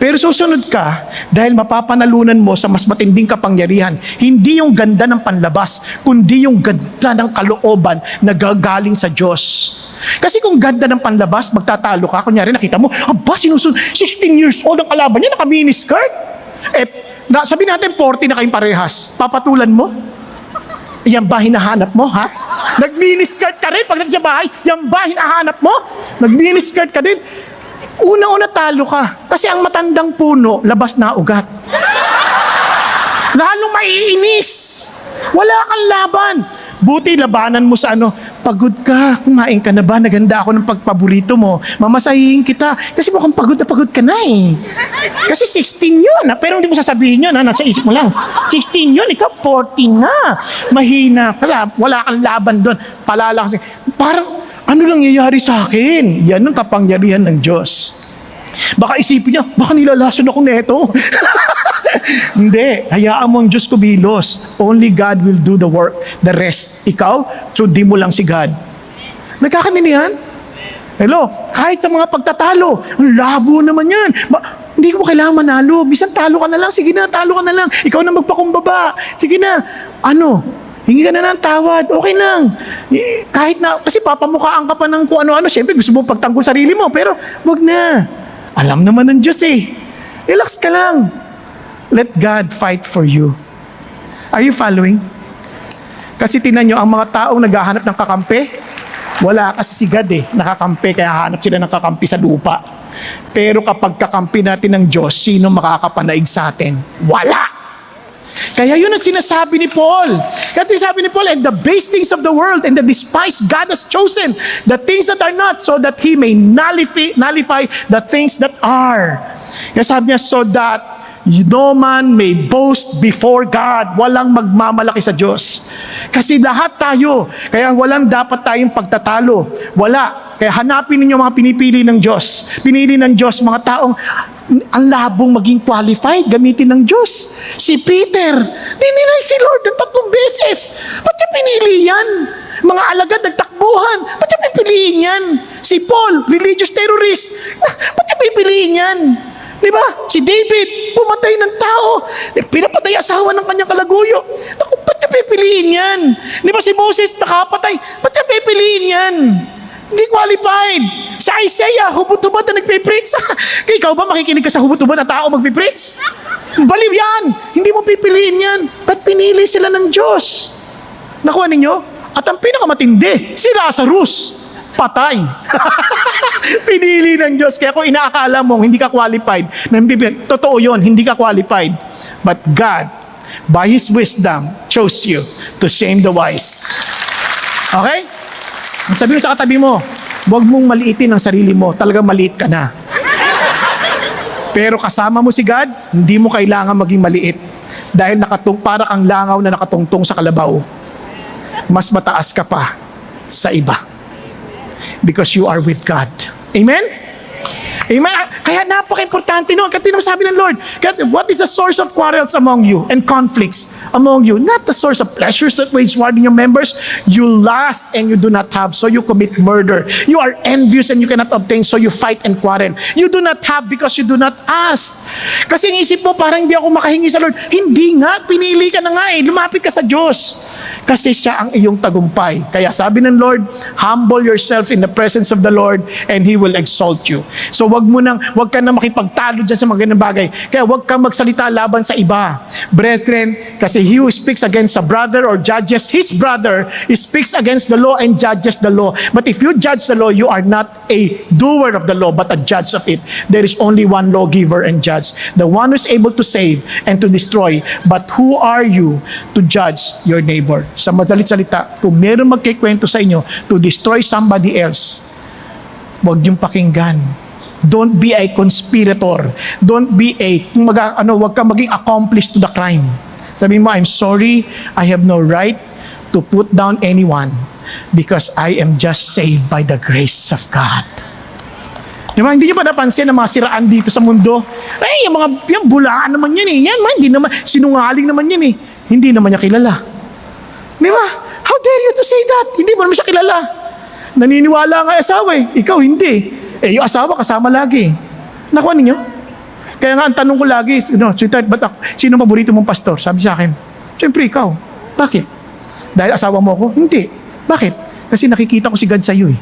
Pero susunod ka dahil mapapanalunan mo sa mas matinding kapangyarihan. Hindi yung ganda ng panlabas, kundi yung ganda ng kalooban na gagaling sa Diyos. Kasi kung ganda ng panlabas, magtatalo ka. Kunyari nakita mo, aba, sinusunod, 16 years old ang kalaban niya, naka-miniskirt. Sabi natin 40 na kayong parehas. Papatulan mo? Yan ba hinahanap mo, ha? Nag-miniskirt ka rin pagdating sa bahay. Yan ba hinahanap mo? Nag-miniskirt ka din. Una-una talo ka. Kasi ang matandang puno, labas na ugat. Lalong maiinis. Wala kang laban. Buti labanan mo sa pagod ka, kumain ka na ba? Naganda ako ng pagpaborito mo. Mamasahihin kita. Kasi mukhang pagod na pagod ka na eh. Kasi 16 yun. Pero hindi mo sasabihin yun. Nasa isip mo lang. 16 yun. Ikaw 14 na. Mahina ka. Wala kang laban doon. Palala kasi. Parang, ano lang nangyayari sa akin? Yan ang kapangyarihan ng Diyos. Baka isipin niya, baka nilalason ako neto. Hindi. Hayaan mo ang Diyos kumilos. Only God will do the work. The rest, ikaw, sundin mo lang si God. Nagkakaintindihan? Hello? Kahit sa mga pagtatalo, ang labo naman yan. Hindi mo kailangan manalo. Bisan talo ka na lang. Sige na, talo ka na lang. Ikaw na magpakumbaba. Sige na. Hingi ka na ng tawad, okay lang. Kahit na, kasi papamukhaan ka pa ng kung ano-ano, syempre gusto mo pagtanggol sarili mo, pero wag na. Alam naman ng Diyos eh. Relax ka lang. Let God fight for you. Are you following? Kasi tinan nyo, ang mga taong naghahanap ng kakampi, wala kasi si God eh, nakakampi, kaya hanap sila ng kakampi sa lupa. Pero kapag kakampi natin ng Diyos, sino makakapanaig sa atin? Wala! Kaya yun ang sinasabi ni Paul. Kaya sinasabi ni Paul, and the base things of the world and the despised God has chosen, the things that are not, so that He may nullify the things that are. Kaya sabi niya, so that no man may boast before God. Walang magmamalaki sa Diyos. Kasi lahat tayo, kaya walang dapat tayong pagtatalo. Wala. Kaya hanapin ninyo mga pinipili ng Diyos. Pinili ng Diyos mga taong ang labong maging qualified, gamitin ng Diyos. Si Peter, dininay si Lord ng 3 beses. Ba't siya pinili yan? Mga alagad nagtakbuhan. Ba't siya pipiliin yan? Si Paul, religious terrorist. Ba't siya pipiliin yan? Di ba? Si David, pumatay ng tao. Pinapatay asawa ng kanyang kalaguyo. Naku, ba't siya pipiliin yan? Di ba si Moses, nakapatay? Ba't siya pipiliin yan? Hindi qualified. Sa Isaiah, hubot-hubot na nagpipreach. Kaya ikaw ba makikinig ka sa hubot-hubot na tao magpipreach? Baliw yan. Hindi mo pipiliin yan. Ba't pinili sila ng Diyos? Nakuha ninyo? At ang pinakamatindi, si Lazarus. Patay. Pinili ng Diyos. Kaya kung inaakala mong hindi ka qualified, totoo yun, hindi ka qualified. But God, by His wisdom, chose you to shame the wise. Okay? Sabi mo sa katabi mo, huwag mong maliitin ang sarili mo. Talagang maliit ka na. Pero kasama mo si God, hindi mo kailangan maging maliit. Dahil para kang langaw na nakatungtong sa kalabaw. Mas mataas ka pa sa iba. Because you are with God. Amen? Amen? Kaya napaka-importante nun. Kasi sabi ng Lord, what is the source of quarrels among you and conflicts among you? Not the source of pleasures that wage war in your members. You lust and you do not have, so you commit murder. You are envious and you cannot obtain, so you fight and quarrel. You do not have because you do not ask. Kasi ang isip mo, parang hindi ako makahingi sa Lord. Hindi nga, pinili ka na nga eh. Lumapit ka sa Diyos. Kasi siya ang iyong tagumpay. Kaya sabi ng Lord, humble yourself in the presence of the Lord and He will exalt you. So wag ka na makipagtalo dyan sa mga ganang bagay. Kaya wag kang magsalita laban sa iba. Brethren, kasi he who speaks against a brother or judges his brother, he speaks against the law and judges the law. But if you judge the law, you are not a doer of the law, but a judge of it. There is only one lawgiver and judge, the one who is able to save and to destroy. But who are you to judge your neighbor? Sa madalit salita, kung meron magkikwento sa inyo to destroy somebody else, wag niyong pakinggan. Don't be a conspirator. Don't be wag kang maging accomplice to the crime. Sabi mo, I'm sorry, I have no right to put down anyone because I am just saved by the grace of God. Diba? Hindi nyo pa napansin ang mga siraan dito sa mundo? Yung bulaan naman yan eh. Yan man, hindi naman, sinungaling naman yan eh. Hindi naman niya kilala. Di ba? How dare you to say that? Hindi mo naman siya kilala. Naniniwala nga asawa eh. Ikaw hindi. Eh, yung asawa kasama lagi. Nakuha ninyo? Kaya nga, ang tanong ko lagi, sweetheart, sino paborito mong pastor? Sabi sa akin, siyempre ikaw. Bakit? Dahil asawa mo ako? Hindi. Bakit? Kasi nakikita ko si God sa iyo eh.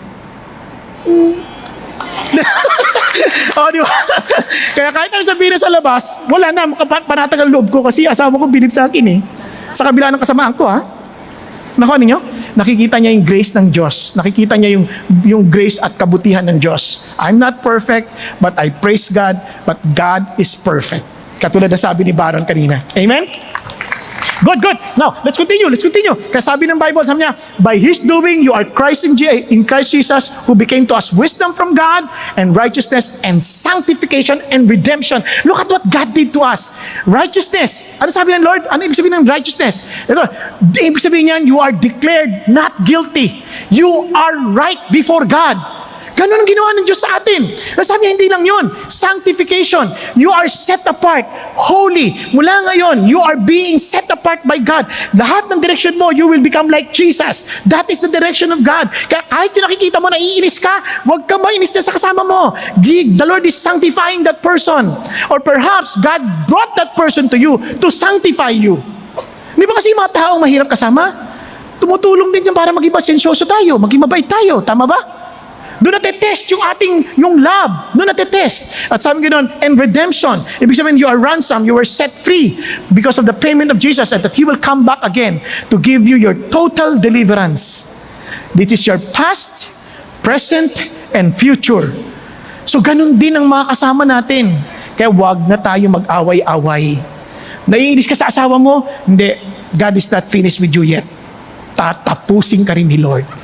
Di ba? Kaya kahit ang sabihin na sa labas, wala na, panatagal loob ko kasi asawa ko bilib sa akin eh. Sa kabila ng kasamaan ko Nakuha ninyo? Nakikita niya yung grace ng Diyos. Nakikita niya yung grace at kabutihan ng Diyos. I'm not perfect, but I praise God, but God is perfect. Katulad na sabi ni Baron kanina. Amen? Good. Now, let's continue. Kasi sabi ng Bible, sabi niya, by His doing, you are Christ in Christ Jesus, who became to us wisdom from God, and righteousness, and sanctification, and redemption. Look at what God did to us. Righteousness. Ano sabi ng Lord? Ano ibig sabihin ng righteousness? Ito, ibig sabihin niyan, you are declared not guilty. You are right before God. Ganun ang ginawa ng Diyos sa atin. Sabi niya, hindi lang yun. Sanctification. You are set apart. Holy. Mula ngayon, you are being set apart by God. Lahat ng direction mo, you will become like Jesus. That is the direction of God. Kaya kahit yung nakikita mo, naiinis ka, huwag ka mainis sa kasama mo. The Lord is sanctifying that person. Or perhaps, God brought that person to you to sanctify you. Di ba kasi yung mga taong mahirap kasama? Tumutulong din dyan para maging pasensyoso tayo, maging mabait tayo. Tama ba? Doon natetest yung love. Doon natetest. At sabi ganoon, and redemption. Ibig sabihin, you are ransomed, you were set free because of the payment of Jesus, and that He will come back again to give you your total deliverance. This is your past, present, and future. So ganun din ang mga kasama natin. Kaya wag na tayo mag-away-away. Naiinis ka sa asawa mo? Hindi. God is not finished with you yet. Tatapusin ka rin ni Lord.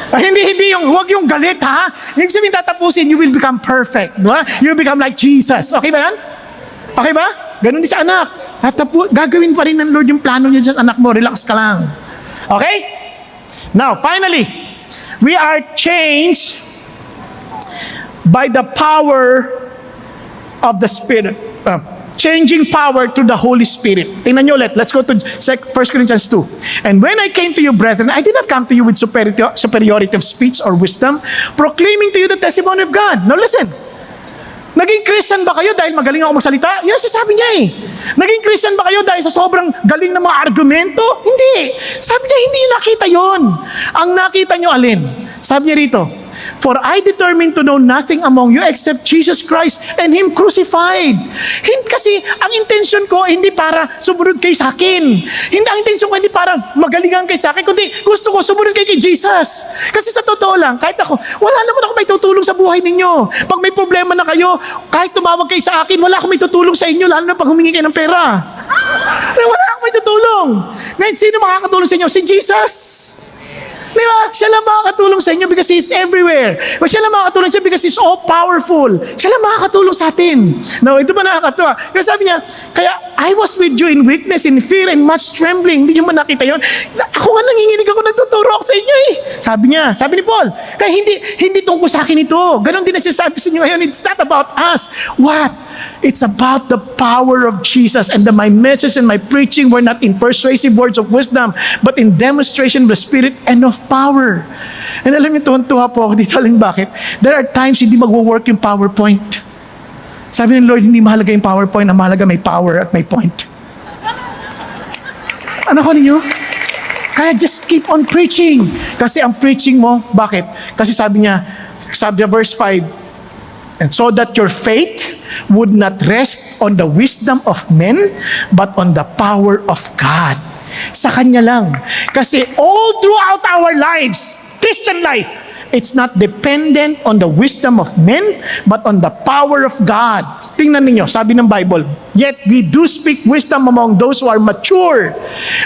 Hindi wag yung galit ha. Yung sabihin tatapusin, you will become perfect. Diba? You will become like Jesus. Okay ba yan? Okay ba? Ganun din sa anak. Gagawin pa rin ng Lord yung plano niya sa anak mo. Relax ka lang. Okay? Now, finally, we are changed by the power of the Spirit. Changing power to the Holy Spirit. Tingnan nyo ulit. Let's go to 1 Corinthians 2. And when I came to you, brethren, I did not come to you with superiority of speech or wisdom, proclaiming to you the testimony of God. Now listen. Naging Christian ba kayo dahil magaling ako magsalita? Yan ang sasabi niya eh. Naging Christian ba kayo dahil sa sobrang galing ng mga argumento? Hindi. Sabi niya, hindi niyo nakita yon. Ang nakita niyo alin? Sabi niya rito, for I determined to know nothing among you except Jesus Christ and Him crucified. Kasi ang intention ko hindi para sumunod kayo sa akin. Hindi ang intention ko hindi para magalingan kayo sa akin, kundi gusto ko sumunod kayo kay Jesus. Kasi sa totoo lang, kahit ako, wala naman ako may tutulong sa buhay ninyo. Pag may problema na kayo, kahit tumawag kayo sa akin, wala akong may tutulong sa inyo, lalo na pag humingi kayo ng pera. Wala akong may tutulong. Ngayon, sino makakatulong sa inyo? Si Jesus. Di ba? Siya lang makakatulong sa inyo because He's everywhere. Siya lang makakatulong siya because He's all powerful. Siya lang makakatulong sa atin. Now, ito pa nakakatawa. Kasi sabi niya, kaya I was with you in weakness, in fear, and much trembling. Hindi niyo man nakita yun. Ako nga nanginginig ako, nagtuturo ako sa inyo eh. Sabi ni Paul, kaya hindi tungkol sa akin ito. Ganon din nagsasabi sa inyo ngayon. It's not about us. What? It's about the power of Jesus, and my message and my preaching were not in persuasive words of wisdom, but in demonstration of the Spirit and of power. And alam niyo, tuwa po ako dito. Alam bakit? There are times hindi magwo-work yung PowerPoint. Sabi ng Lord, hindi mahalaga yung PowerPoint, ang mahalaga may power at may point. Ano ko ninyo? Kaya just keep on preaching. Kasi ang preaching mo, bakit? Kasi sabi niya verse 5, and so that your faith would not rest on the wisdom of men, but on the power of God. Sa Kanya lang. Kasi all throughout our lives, Christian life, it's not dependent on the wisdom of men, but on the power of God. Tingnan ninyo, sabi ng Bible, yet we do speak wisdom among those who are mature.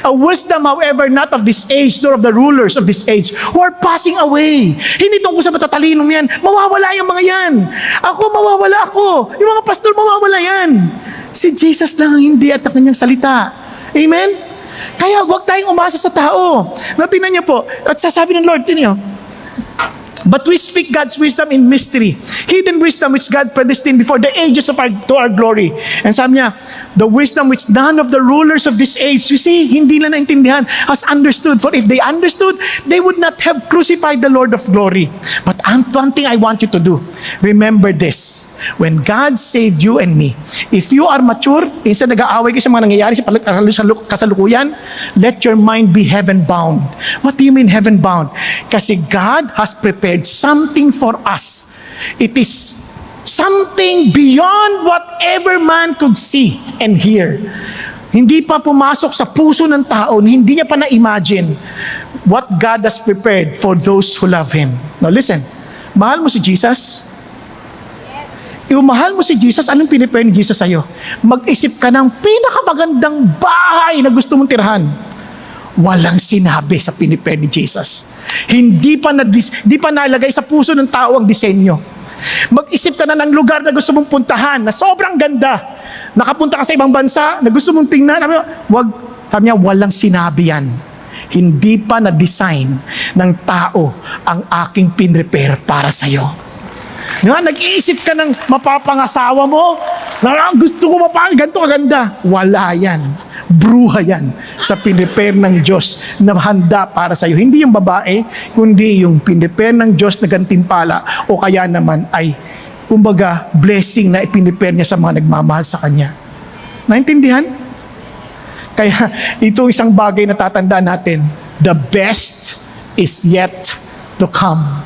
A wisdom, however, not of this age, nor of the rulers of this age, who are passing away. Hindi tungkol sa matatalinong yan. Mawawala yung mga yan. Mawawala ako. Yung mga pastor, mawawala yan. Si Jesus lang ang hindi at ang Kanyang salita. Amen? Kaya huwag tayong umasa sa tao. Now, tingnan niyo po, at sasabi ng Lord, tingnan niyo, But we speak God's wisdom in mystery. Hidden wisdom which God predestined before the ages to our glory. And sabi niya, the wisdom which none of the rulers of this age, you see, hindi nila naintindihan, has understood. For if they understood, they would not have crucified the Lord of glory. But one thing I want you to do, remember this. When God saved you and me, if you are mature, instead nag-aaway kayo sa mga nangyayari sa kasalukuyan, let your mind be heaven-bound. What do you mean heaven-bound? Kasi God has prepared something for us. It is something beyond whatever man could see and hear. Hindi pa pumasok sa puso ng tao, hindi niya pa na-imagine what God has prepared for those who love Him. Now listen, mahal mo si Jesus? Yung mahal mo si Jesus, anong pinipare ni Jesus sa'yo? Mag-isip ka ng pinakamagandang bahay na gusto mong tirahan. Walang sinabi sa pinipare ni Jesus. Hindi pa nalagay sa puso ng tao ang disenyo. Mag-isip ka na ng lugar na gusto mong puntahan, na sobrang ganda. Nakapunta ka sa ibang bansa, na gusto mong tingnan. Sabi niya, walang sinabi yan. Hindi pa na-design ng tao ang aking pinrepare para sa'yo. Nag-iisip ka ng mapapangasawa mo, na gusto ko ganito kaganda. Wala yan. Bruha yan sa pinrepare ng Diyos na handa para sa iyo. Hindi yung babae, kundi yung pinrepare ng Diyos na gantimpala o kaya naman ay, kumbaga, blessing na ipinrepare niya sa mga nagmamahal sa Kanya. Naintindihan? Kaya ito isang bagay na tatandaan natin. The best is yet to come.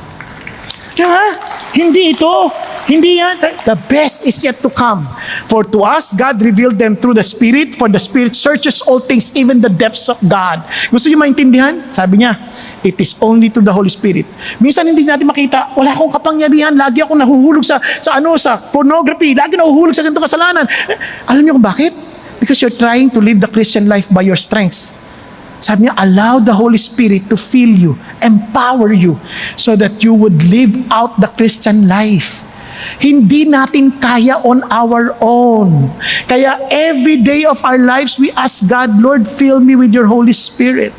Hindi ito. Hindi yan. The best is yet to come. For to us, God revealed them through the Spirit, for the Spirit searches all things, even the depths of God. Gusto niyo maintindihan? Sabi niya, it is only through the Holy Spirit. Minsan hindi natin makita, wala akong kapangyarihan, lagi ako nahuhulog sa pornography, lagi nahuhulog sa ganitong kasalanan. Alam niyo kung bakit? Because you're trying to live the Christian life by your strengths. Sabi niya, allow the Holy Spirit to fill you, empower you, so that you would live out the Christian life. Hindi natin kaya on our own. Kaya every day of our lives, we ask God, Lord, fill me with your Holy Spirit.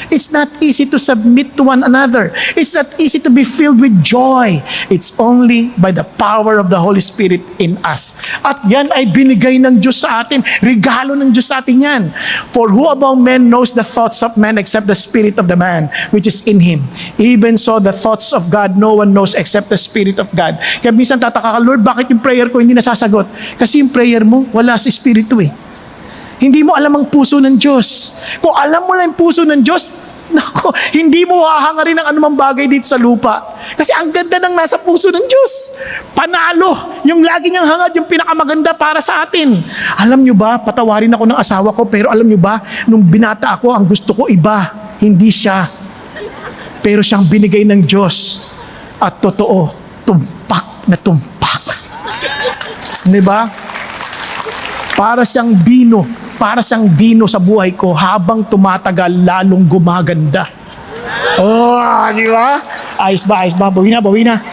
It's not easy to submit to one another. It's not easy to be filled with joy. It's only by the power of the Holy Spirit in us. At yan ay binigay ng Diyos sa atin. Regalo ng Diyos sa atin yan. For who among men knows the thoughts of man except the spirit of the man which is in him? Even so, the thoughts of God no one knows except the Spirit of God. Kaya minsan tataka ka, Lord, bakit yung prayer ko hindi nasasagot? Kasi yung prayer mo, wala sa Espiritu eh. Hindi mo alam ang puso ng Diyos. Kung alam mo lang ang puso ng Diyos, nako, hindi mo hahangarin ang anumang bagay dito sa lupa. Kasi ang ganda ng nasa puso ng Diyos. Panalo. Yung lagi niyang hangad, yung pinakamaganda para sa atin. Alam niyo ba, patawarin ako ng asawa ko, pero alam niyo ba, nung binata ako, ang gusto ko iba. Hindi siya. Pero siyang binigay ng Diyos. At totoo, tumpak na tumpak. Di ba? Para siyang vino sa buhay ko, habang tumatagal, lalong gumaganda. Oh, di ba? Ayos ba? Bawi na.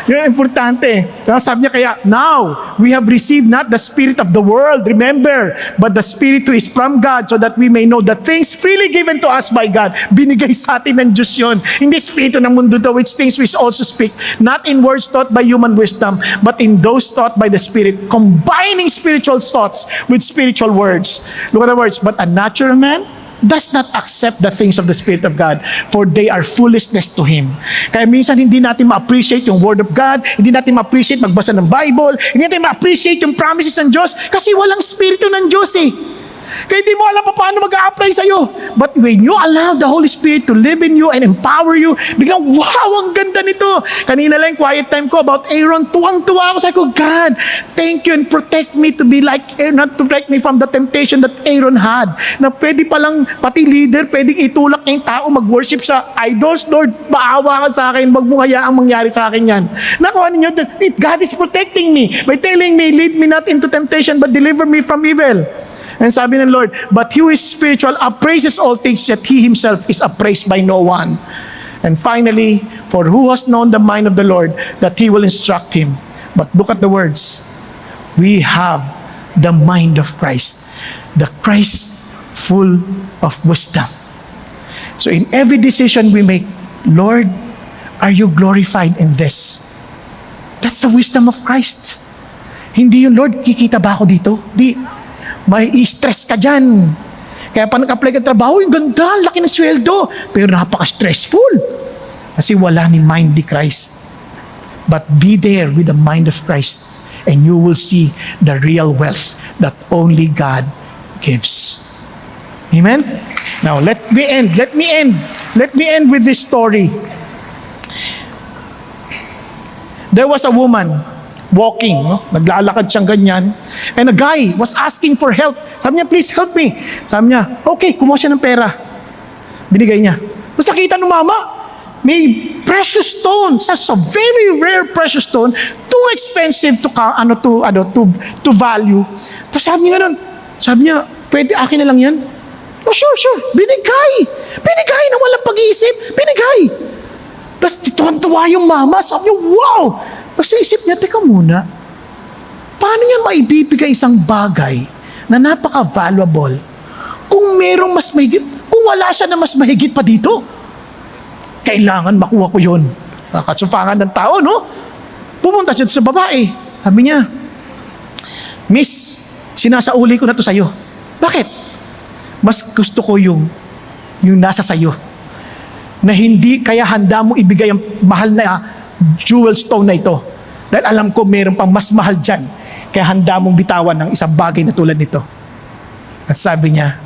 Yun ang importante. Sabi niya kaya, now, we have received not the spirit of the world, remember, but the Spirit who is from God, so that we may know the things freely given to us by God. Binigay sa atin ng Diyos yun. Hindi spirito ng mundo to, which things we also speak, not in words taught by human wisdom, but in those taught by the Spirit, combining spiritual thoughts with spiritual words. Look at the words, but a natural man does not accept the things of the Spirit of God, for they are foolishness to him. Kaya minsan hindi natin ma-appreciate yung Word of God, hindi natin ma-appreciate magbasa ng Bible, hindi natin ma-appreciate yung promises ng Diyos, kasi walang Spirito ng Diyos eh. Kaya hindi mo alam pa paano mag-a-apply sa'yo. But when you allow the Holy Spirit to live in you and empower you, biglang, wow, ang ganda nito. Kanina lang quiet time ko about Aaron, tuwang-tuwa ako. Sabi ko, God, thank you and protect me to be like Aaron, not to protect me from the temptation that Aaron had. Na pwede palang, pati leader, pwedeng itulak ng tao mag-worship sa idols. Lord, maawa ka sa akin, wag mo hayaang mangyari sa akin yan. Nakuha ninyo, God is protecting me by telling me, lead me not into temptation, but deliver me from evil. And sabi ng Lord, but he who is spiritual appraises all things, yet he himself is appraised by no one. And finally, for who has known the mind of the Lord, that he will instruct him. But look at the words. We have the mind of Christ. The Christ full of wisdom. So in every decision we make, Lord, are you glorified in this? That's the wisdom of Christ. Hindi yung, Lord, kikita ba ako dito? Di. May stress ka dyan. Kaya pa nag-apply ka trabaho, yung ganda, laki ng sweldo. Pero napaka-stressful. Kasi wala ni mind ni Christ. But be there with the mind of Christ and you will see the real wealth that only God gives. Amen? Now, let me end with this story. There was a woman walking, no? Naglalakad siyang ganyan, and a guy was asking for help. Sabi niya, please help me. Sabi niya, okay, kumuha siya ng pera. Binigay niya. Tapos nakita ng mama, may precious stone, such a very rare precious stone, too expensive to value. Tapos sabi niya ganun, sabi niya, pwede akin na lang yan? Oh, sure. Binigay na walang pag-iisip. Binigay. Tapos tuwan-tuwa yung mama. Sabi niya, wow! Tapos sa isip niya, teka muna, paano niya maibibigay isang bagay na napaka-valuable kung merong mas mahigit, kung wala siya na mas mahigit pa dito? Kailangan makuha ko yun. Nakasupangan ng tao, no? Pumunta siya sa babae. Sabi niya, Miss, sinasauli ko na to sa'yo. Bakit? Mas gusto ko yung nasa sayo. Na hindi kaya handa mo ibigay ang mahal na jewel stone na ito. Dahil alam ko meron pang mas mahal dyan. Kaya handa mong bitawan ng isang bagay na tulad nito. At sabi niya,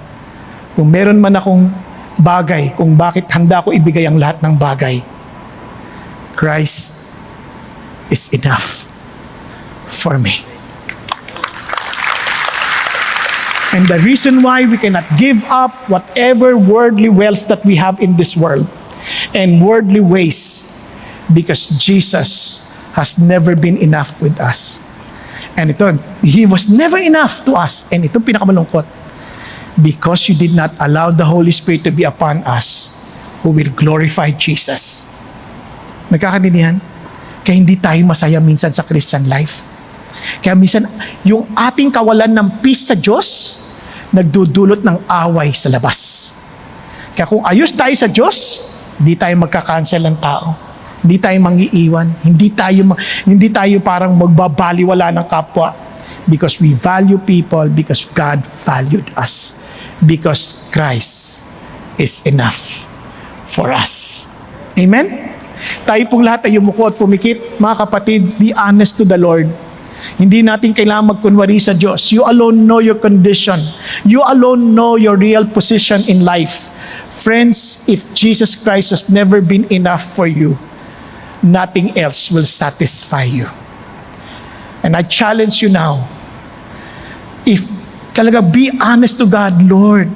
kung meron man akong bagay, kung bakit handa ko ibigay ang lahat ng bagay, Christ is enough for me. And the reason why we cannot give up whatever worldly wealth that we have in this world and worldly ways, because Jesus has never been enough with us. And ito, He was never enough to us. And ito pinakamalungkot. Because you did not allow the Holy Spirit to be upon us, who will glorify Jesus. Nagkakaintindihan? Kaya hindi tayo masaya minsan sa Christian life. Kaya minsan, yung ating kawalan ng peace sa Diyos, nagdudulot ng away sa labas. Kaya kung ayos tayo sa Diyos, hindi tayo magkakancel ng tao. Hindi tayo mangiiwan. Hindi tayo parang magbabaliwala ng kapwa. Because we value people, because God valued us. Because Christ is enough for us. Amen? Tayo pong lahat ay yumuko at pumikit. Mga kapatid, be honest to the Lord. Hindi natin kailangan magkunwari sa Diyos. You alone know your condition. You alone know your real position in life. Friends, if Jesus Christ has never been enough for you, nothing else will satisfy you. And I challenge you now, if talaga be honest to God, Lord,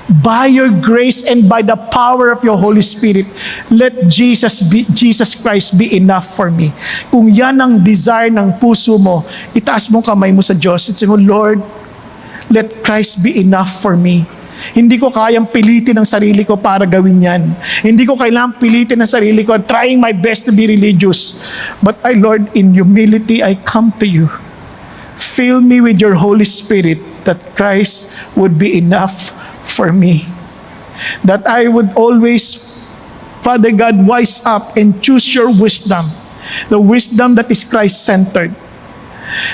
by your grace and by the power of your Holy Spirit, let Jesus Christ be enough for me. Kung yan ang desire ng puso mo, itaas mo kamay mo sa Diyos at sabi mo, Lord, let Christ be enough for me. Hindi ko kayang pilitin ang sarili ko para gawin yan. Hindi ko kailangang pilitin ang sarili ko, trying my best to be religious. But Lord, in humility, I come to you. Fill me with your Holy Spirit that Christ would be enough for me. That I would always, Father God, wise up and choose your wisdom. The wisdom that is Christ-centered.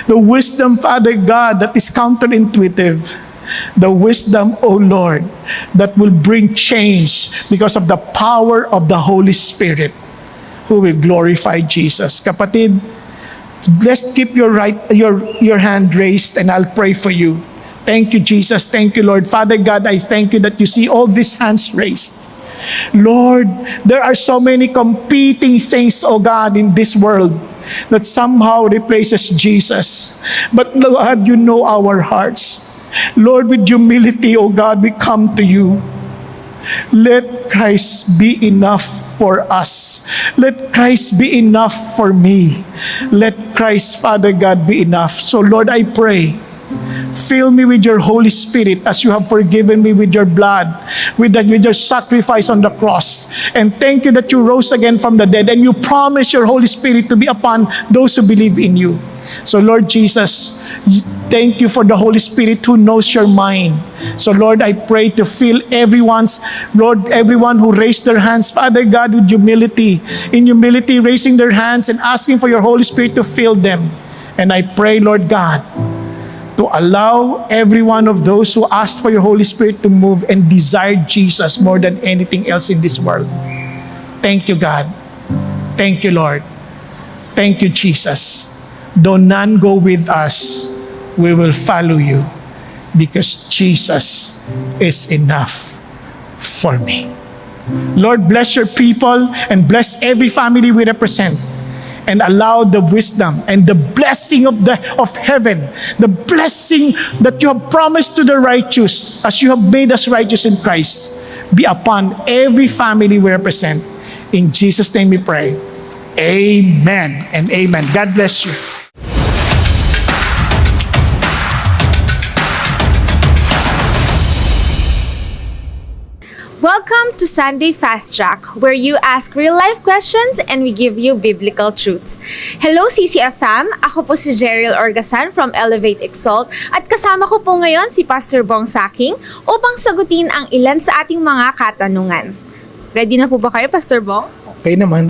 The wisdom, Father God, that is counterintuitive. The wisdom, O Lord, that will bring change because of the power of the Holy Spirit who will glorify Jesus. Kapatid, let's keep your hand raised and I'll pray for you. Thank you, Jesus. Thank you, Lord. Father God, I thank you that you see all these hands raised. Lord, there are so many competing things, oh God, in this world that somehow replaces Jesus. But Lord, you know our hearts. Lord, with humility, oh God, we come to you. Let Christ be enough for us. Let Christ be enough for me. Let Christ, Father God, be enough. So Lord, I pray, fill me with your Holy Spirit as you have forgiven me with your blood, with your sacrifice on the cross. And thank you that you rose again from the dead and you promise your Holy Spirit to be upon those who believe in you. So Lord Jesus, thank you for the Holy Spirit who knows your mind. So Lord, I pray to fill everyone who raised their hands, Father God, with humility. In humility, raising their hands and asking for your Holy Spirit to fill them. And I pray, Lord God, to allow every one of those who asked for your Holy Spirit to move and desire Jesus more than anything else in this world. Thank you, God. Thank you, Lord. Thank you, Jesus. Though none go with us, we will follow you because Jesus is enough for me. Lord, bless your people and bless every family we represent, and allow the wisdom and the blessing of heaven, the blessing that you have promised to the righteous as you have made us righteous in Christ, be upon every family we represent. In Jesus' name we pray. Amen and amen. God bless you. Welcome to Sunday Fast Track, where you ask real-life questions and we give you biblical truths. Hello CCFM, ako po si Jeriel Orgasan from Elevate Exalt at kasama ko po ngayon si Pastor Bong Saking upang sagutin ang ilan sa ating mga katanungan. Ready na po ba kayo, Pastor Bong? Okay naman.